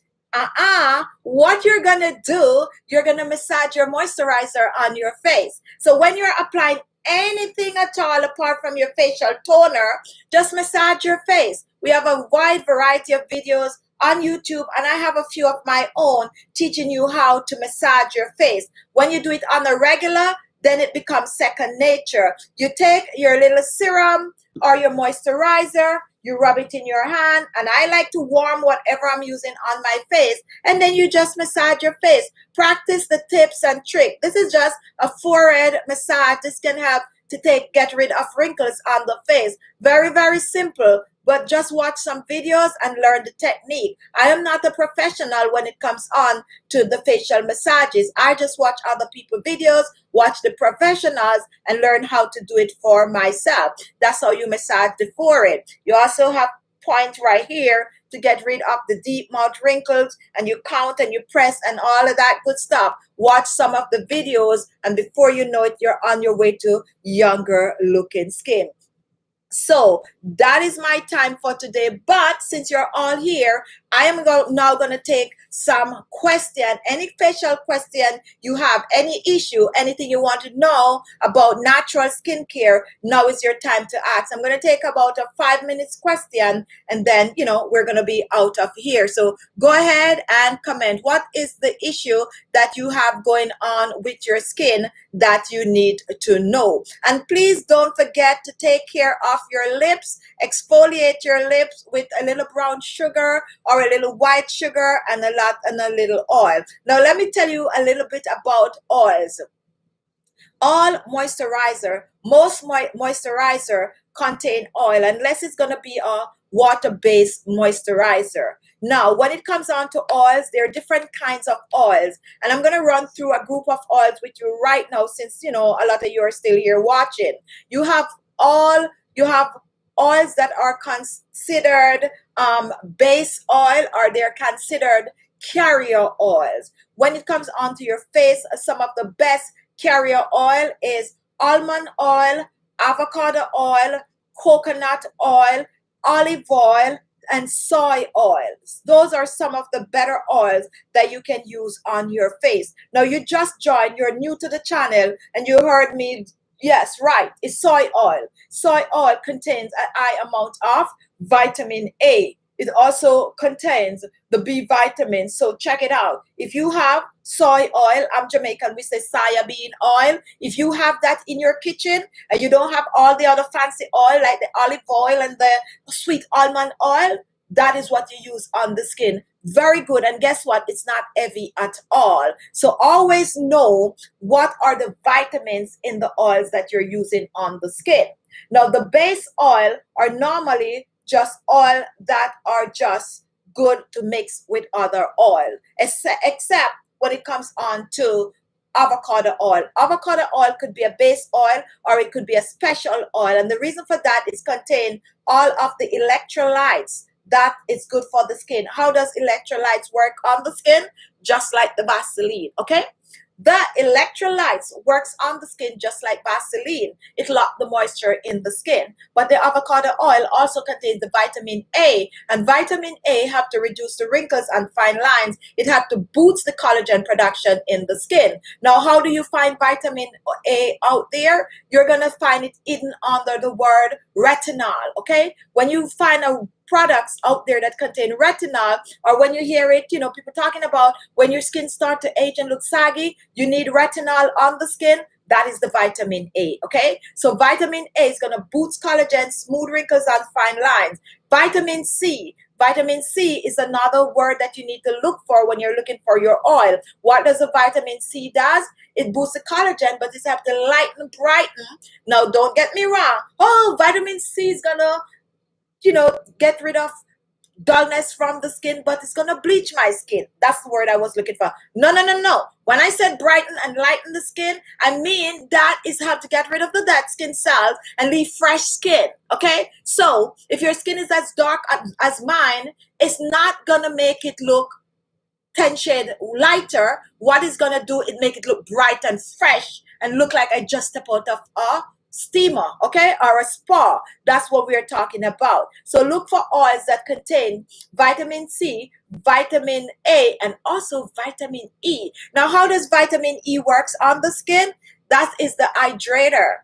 What you're going to do, you're going to massage your moisturizer on your face. So when you're applying anything at all apart from your facial toner, just massage your face. We have a wide variety of videos on YouTube, and I have a few of my own teaching you how to massage your face. When you do it on a regular, then it becomes second nature. You take your little serum or your moisturizer, you rub it in your hand, and I like to warm whatever I'm using on my face, and then you just massage your face. Practice the tips and tricks. This is just a forehead massage. This can help to get rid of wrinkles on the face. Very, very simple, but just watch some videos and learn the technique. I am not a professional when it comes on to the facial massages. I just watch other people's videos, watch the professionals, and learn how to do it for myself. That's how you massage the forehead. You also have point right here to get rid of the deep mouth wrinkles, and you count and you press and all of that good stuff. Watch some of the videos, and before you know it, you're on your way to younger looking skin. So that is my time for today. But since you're all here, I am now going to take some question. Any facial question you have, any issue, anything you want to know about natural skincare, now is your time to ask. I'm going to take about a 5 minutes question, and then, you know, we're going to be out of here. So go ahead and comment. What is the issue that you have going on with your skin that you need to know? And please don't forget to take care of your lips. Exfoliate your lips with a little brown sugar or a little white sugar and a little oil. Now let me tell you a little bit about oils. All moisturizer, most moisturizer contain oil, unless it's going to be a water-based moisturizer. Now, when it comes on to oils, there are different kinds of oils. And I'm going to run through a group of oils with you right now since, you know, a lot of you are still here watching. You have oils that are considered base oil, or they're considered carrier oils. When it comes onto your face, some of the best carrier oil is almond oil, avocado oil, coconut oil, olive oil, and soy oils. Those are some of the better oils that you can use on your face. Now, you just joined, you're new to the channel, and you heard me. Yes, right, it's soy oil. Soy oil contains a high amount of vitamin A. It also contains the B vitamin. So check it out. If you have soy oil, I'm Jamaican, we say soya bean oil. If you have that in your kitchen and you don't have all the other fancy oil like the olive oil and the sweet almond oil, that is what you use on the skin. Very good. And guess what? It's not heavy at all. So always know what are the vitamins in the oils that you're using on the skin. Now, the base oil are normally just oil that are just good to mix with other oil, except when it comes on to avocado oil. Avocado oil could be a base oil or it could be a special oil. And the reason for that is contain all of the electrolytes that is good for the skin. How does electrolytes work on the skin? Just like the Vaseline, okay? The electrolytes works on the skin just like Vaseline. It locks the moisture in the skin. But the avocado oil also contains the vitamin A. And vitamin A have to reduce the wrinkles and fine lines. It have to boost the collagen production in the skin. Now, how do you find vitamin A out there? You're going to find it hidden under the word retinol, okay? When you find a products out there that contain retinol, or when you hear it, you know, people talking about when your skin start to age and look saggy, you need retinol on the skin. That is the vitamin A, okay? So vitamin A is going to boost collagen, smooth wrinkles, and fine lines. Vitamin C. Vitamin C is another word that you need to look for when you're looking for your oil. What does the vitamin C does? It boosts the collagen, but it's have to lighten, brighten. Now, don't get me wrong. Oh, vitamin C is going to, you know, get rid of dullness from the skin, but it's going to bleach my skin. That's the word I was looking for. No, no, no, no. When I said brighten and lighten the skin, I mean that is how to get rid of the dead skin cells and leave fresh skin, okay? So if your skin is as dark as mine, it's not going to make it look 10 shade lighter. What it's going to do, it make it look bright and fresh and look like I just stepped out of a steamer, okay, or a spa. That's what we're talking about. So look for oils that contain vitamin C, vitamin A, and also vitamin E. Now, how does vitamin E works on the skin? That is the hydrator.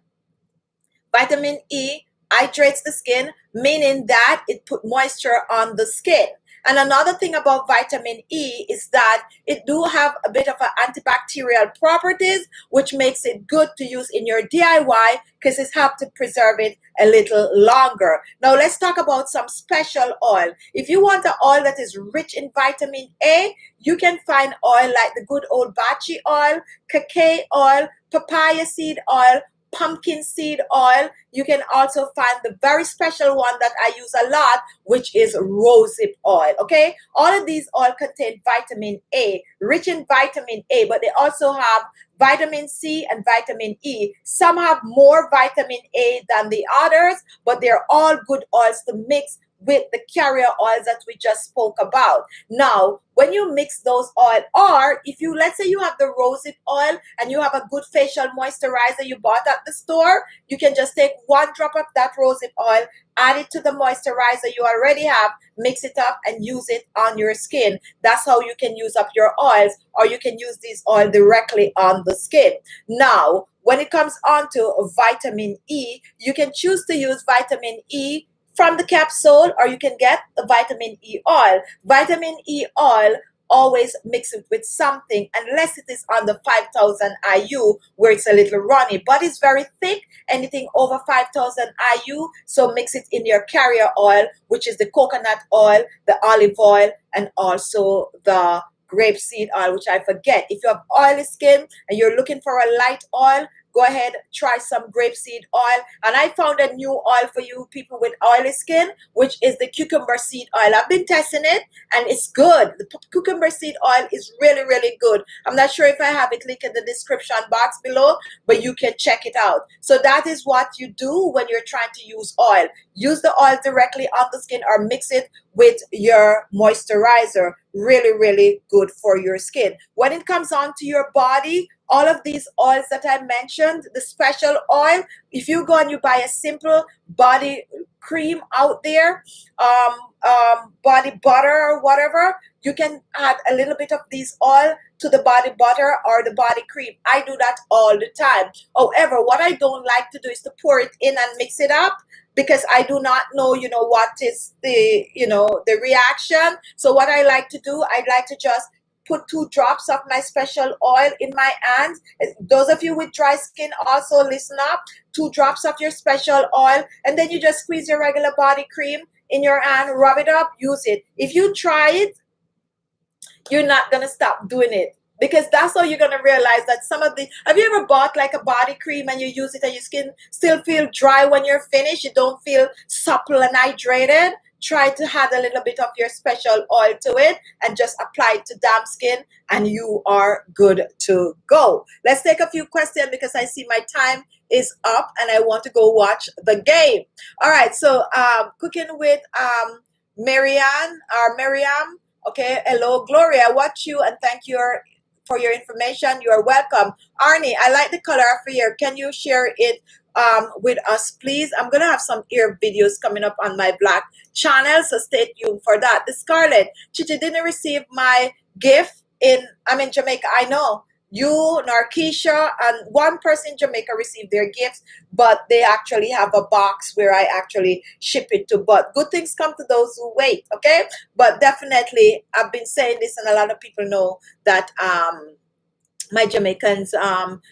Vitamin E hydrates the skin, meaning that it put moisture on the skin. And another thing about vitamin E is that it do have a bit of an antibacterial properties, which makes it good to use in your DIY because it's helped to preserve it a little longer. Now, let's talk about some special oil. If you want an oil that is rich in vitamin A, you can find oil like the good old Bachi oil, cacao oil, papaya seed oil, pumpkin seed oil. You can also find the very special one that I use a lot, which is rosehip oil, okay? All of these oil contain vitamin A, rich in vitamin A, but they also have vitamin C and vitamin E. Some have more vitamin A than the others, but they're all good oils to mix with the carrier oils that we just spoke about. Now, when you mix those oil, or if you, let's say you have the rosehip oil and you have a good facial moisturizer you bought at the store, you can just take 1 drop of that rosehip oil, add it to the moisturizer you already have, mix it up and use it on your skin. That's how you can use up your oils, or you can use this oil directly on the skin. Now, when it comes on to vitamin E, you can choose to use vitamin E from the capsule, or you can get the vitamin E oil. Vitamin E oil, always mix it with something, unless it is under 5,000 IU, where it's a little runny, but it's very thick, anything over 5,000 IU, so mix it in your carrier oil, which is the coconut oil, the olive oil, and also the grapeseed oil, which I forget. If you have oily skin and you're looking for a light oil, go ahead, try some grapeseed oil. And I found a new oil for you people with oily skin, which is the cucumber seed oil. I've been testing it and it's good. The cucumber seed oil is really, really good. I'm not sure if I have it linked in the description box below, but you can check it out. So that is what you do when you're trying to use oil. Use the oil directly on the skin or mix it with your moisturizer. Really, really good for your skin. When it comes on to your body, all of these oils that I mentioned, the special oil, if you go and you buy a simple body cream out there, body butter or whatever, you can add a little bit of this oil to the body butter or the body cream. I do that all the time. However, what I don't like to do is to pour it in and mix it up, because I do not know, what is the, the reaction. So what I like to do, I like to just put 2 drops of my special oil in my hands. Those of you with dry skin, also listen up. 2 drops of your special oil, and then you just squeeze your regular body cream in your hand, rub it up, use it. If you try it, you're not going to stop doing it, because that's how you're going to realize that some of the, have you ever bought like a body cream and you use it and your skin still feel dry when you're finished? You don't feel supple and hydrated? Try to add a little bit of your special oil to it and just apply it to damp skin and you are good to go. Let's take a few questions because I see my time is up and I want to go watch the game. All right, so cooking with Marianne or Miriam. Okay, hello, Gloria. Watch you and thank you for your information. You are welcome. Arnie, I like the color of your hair. Can you share it with us, please? I'm gonna have some ear videos coming up on my black channel, so stay tuned for that. The Scarlet, Chichi didn't receive my gift I'm in Jamaica. I know you, Narkeisha, and one person in Jamaica received their gifts, but they actually have a box where I actually ship it to. But good things come to those who wait, okay? But definitely, I've been saying this, and a lot of people know that my Jamaicans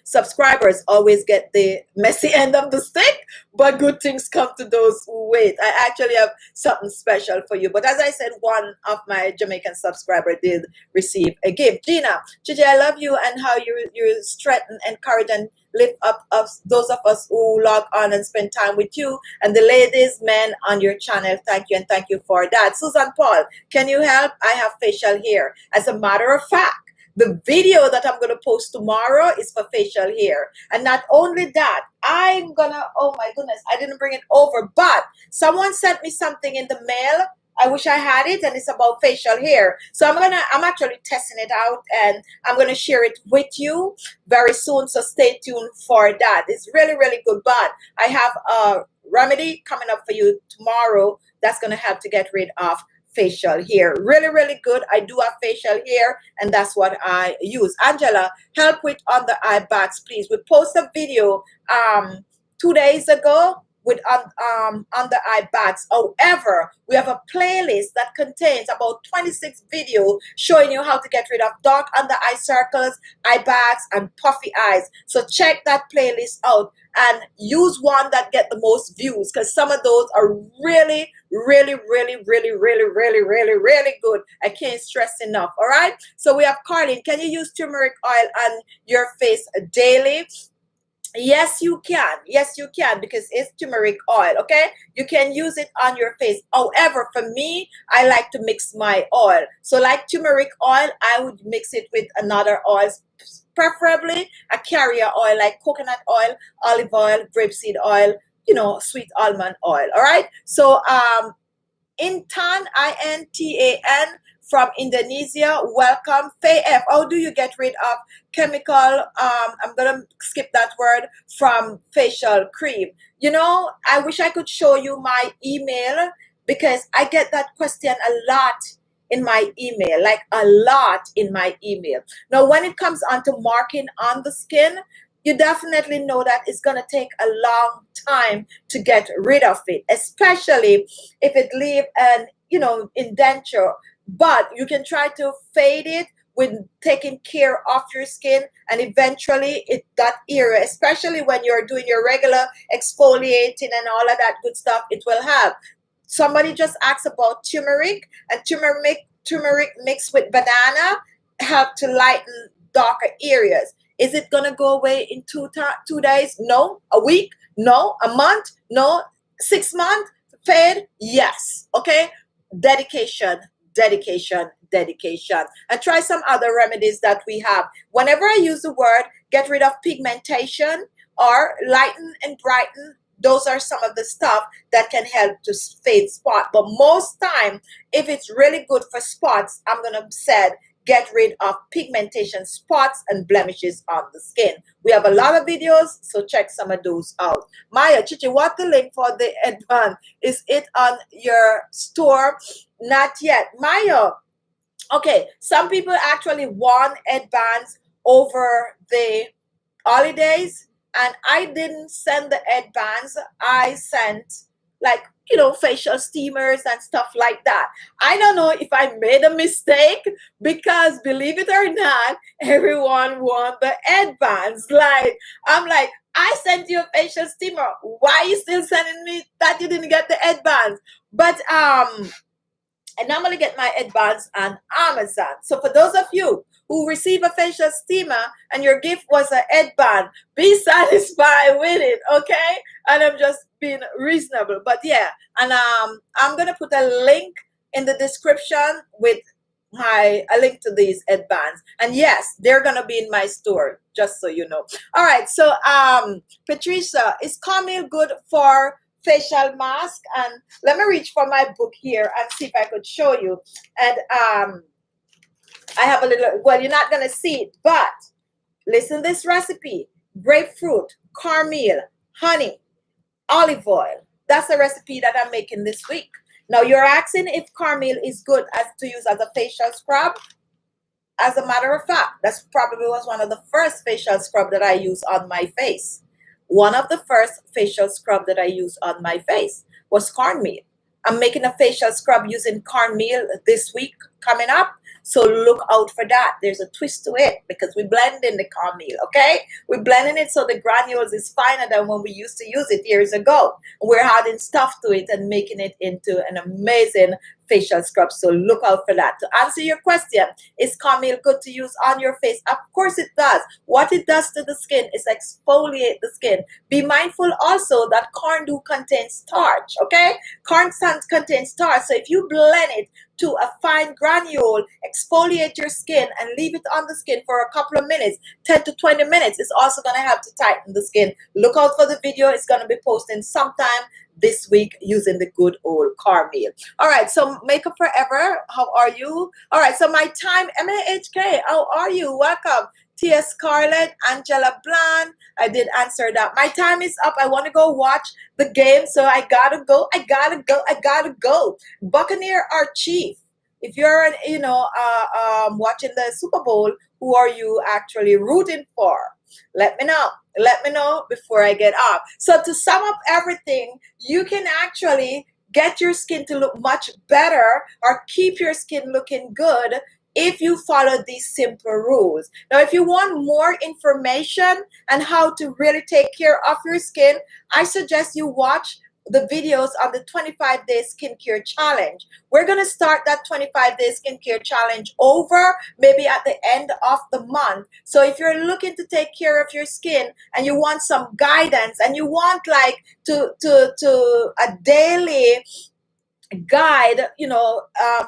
subscribers always get the messy end of the stick, but good things come to those who wait. I actually have something special for you. But as I said, one of my Jamaican subscribers did receive a gift. Gina, Gigi, I love you and how you strengthen, encourage, and lift up those of us who log on and spend time with you, and the ladies, men on your channel. Thank you, and thank you for that. Susan Paul, can you help? I have facial hair. As a matter of fact, the video that I'm going to post tomorrow is for facial hair. And not only that, I'm going to, oh my goodness, I didn't bring it over, but someone sent me something in the mail. I wish I had it, and it's about facial hair. So I'm actually testing it out, and I'm going to share it with you very soon. So stay tuned for that. It's really, really good. But I have a remedy coming up for you tomorrow that's going to help to get rid of facial hair. Really, really good. I do have facial hair, and that's what I use. Angela, help with under eye bags, please. We posted a video 2 days ago with under eye bags. However, we have a playlist that contains about 26 videos showing you how to get rid of dark under eye circles, eye bags, and puffy eyes. So check that playlist out and use one that get the most views, because some of those are really, really, really, really, really, really, really, really good. I can't stress enough. All right. So we have Carlin. Can you use turmeric oil on your face daily? Yes, you can. Yes, you can, because it's turmeric oil, okay? You can use it on your face. However, for me, I like to mix my oil. So like turmeric oil, I would mix it with another oil, preferably a carrier oil like coconut oil, olive oil, grapeseed oil, sweet almond oil, all right? So Intan, INTAN, from Indonesia, welcome. Faye F, how do you get rid of chemical, I'm gonna skip that word, from facial cream? I wish I could show you my email, because I get that question a lot in my email, like a lot in my email. Now, when it comes on to marking on the skin, you definitely know that it's going to take a long time to get rid of it, especially if it leave an, indenture. But you can try to fade it with taking care of your skin, and eventually that area, especially when you're doing your regular exfoliating and all of that good stuff, it will have. Somebody just asked about turmeric, and turmeric mixed with banana help to lighten darker areas. Is it going to go away in 2 days? No. A week? No. A month? No. 6 months? Fade? Yes. Okay. Dedication, dedication, dedication. And try some other remedies that we have. Whenever I use the word get rid of pigmentation or lighten and brighten, those are some of the stuff that can help to fade spot. But most time, if it's really good for spots, I'm going to say get rid of pigmentation, spots, and blemishes on the skin. We have a lot of videos, so check some of those out. Maya, Khichi, what the link for the advance? Is it on your store? Not yet. Maya, okay, some people actually want advance over the holidays, and I didn't send the advance. I sent, like, you know, facial steamers and stuff like that. I don't know if I made a mistake, because believe it or not, everyone want the advance. Like, I'm like, I sent you a facial steamer. Why are you still sending me that you didn't get the advance? But I normally get my advance on Amazon. So for those of you who receive a facial steamer and your gift was an advance, be satisfied with it, okay? And I'm just being reasonable. But yeah, and I'm gonna put a link in the description with a link to these advance. And yes, they're gonna be in my store, just so you know. All right, so Patricia, is Carmel good for facial mask? And let me reach for my book here and see if I could show you. And I have a little, well, you're not gonna see it, but listen to this recipe: grapefruit, caramel, honey, olive oil. That's the recipe that I'm making this week. Now you're asking if caramel is good as to use as a facial scrub. As a matter of fact, that's probably was one of the first facial scrub that I used on my face. One of the first facial scrub that I used on my face was cornmeal. I'm making a facial scrub using cornmeal this week coming up. So look out for that. There's a twist to it because we blend in the cornmeal, okay? We're blending it so the granules is finer than when we used to use it years ago. We're adding stuff to it and making it into an amazing facial scrub. So look out for that. To answer your question, is cornmeal good to use on your face? Of course it does. What it does to the skin is exfoliate the skin. Be mindful also that corn do contain starch, okay? Corn contains starch. So if you blend it to a fine granule, exfoliate your skin and leave it on the skin for a couple of minutes, 10 to 20 minutes. It's also going to help to tighten the skin. Look out for the video. It's going to be posting sometime this week using the good old cornmeal. All right, so Makeup Forever, how are you? All right, so my time, MAHK, how are you? Welcome. Tia Scarlett, Angela Bland. I did answer that. My time is up. I want to go watch the game, so I gotta go. I gotta go. Buccaneer or Chief? If you're, watching the Super Bowl, who are you actually rooting for? Let me know. Let me know before I get off. So to sum up everything, you can actually get your skin to look much better or keep your skin looking good if you follow these simple rules. Now, if you want more information on how to really take care of your skin, I suggest you watch the videos on the 25-day skincare challenge. We're going to start that 25-day skincare challenge over maybe at the end of the month. So if you're looking to take care of your skin and you want some guidance and you want like to a daily guide,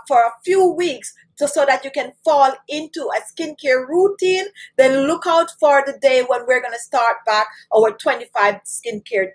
for a few weeks, so that you can fall into a skincare routine, then look out for the day when we're going to start back our 25 skincare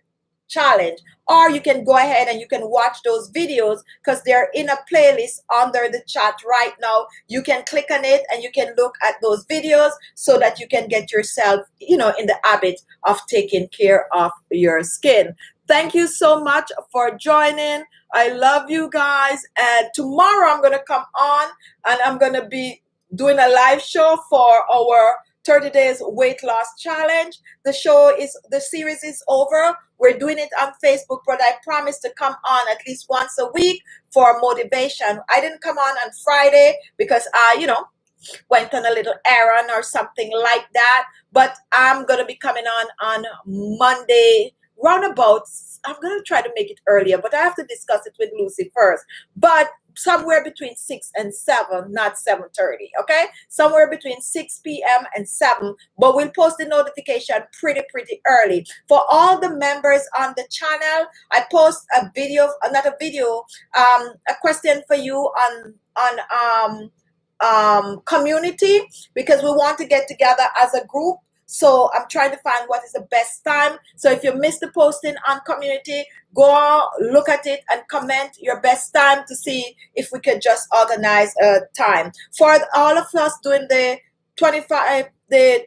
challenge. Or you can go ahead and you can watch those videos because they're in a playlist under the chat right now. You can click on it and you can look at those videos so that you can get yourself, in the habit of taking care of your skin. Thank you so much for joining. I love you guys. And tomorrow I'm going to come on and I'm going to be doing a live show for our 30 days weight loss challenge. The series is over. We're doing it on Facebook, but I promise to come on at least once a week for motivation. I didn't come on Friday because I, went on a little errand or something like that. But I'm going to be coming on Monday roundabouts. I'm going to try to make it earlier, but I have to discuss it with Lucy first. But somewhere between 6 and 7, not 7:30, okay? Somewhere between 6 p.m. and 7, but we'll post the notification pretty early. For all the members on the channel, I post a video, not a video, a question for you on community, because we want to get together as a group. So I'm trying to find what is the best time. So if you missed the posting on community, go look at it and comment your best time to see if we could just organize a time. For all of us doing the 25, the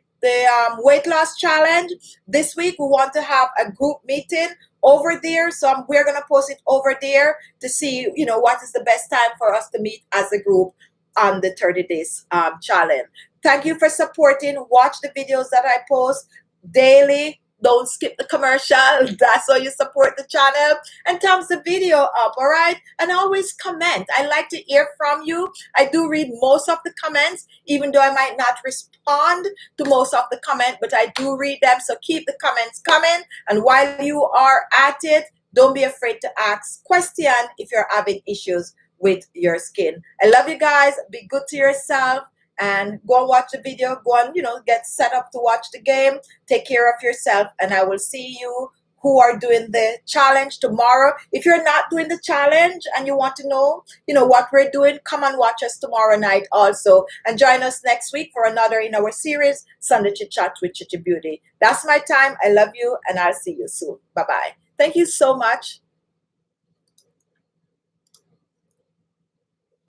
weight loss challenge, this week we want to have a group meeting over there. So we're going to post it over there to see, you know, what is the best time for us to meet as a group on the 30 days challenge. Thank you for supporting. Watch the videos that I post daily. Don't skip the commercial. That's how you support the channel. And thumbs the video up, all right? And always comment. I like to hear from you. I do read most of the comments, even though I might not respond to most of the comment, but I do read them. So keep the comments coming. And while you are at it, don't be afraid to ask questions if you're having issues with your skin. I love you guys. Be good to yourself. And go and watch the video. Go and, you know, get set up to watch the game. Take care of yourself. And I will see you who are doing the challenge tomorrow. If you're not doing the challenge and you want to know, you know, what we're doing, come and watch us tomorrow night also. And join us next week for another in our series, Sunday Chit Chat with Khichibeauty. That's my time. I love you, and I'll see you soon. Bye-bye. Thank you so much.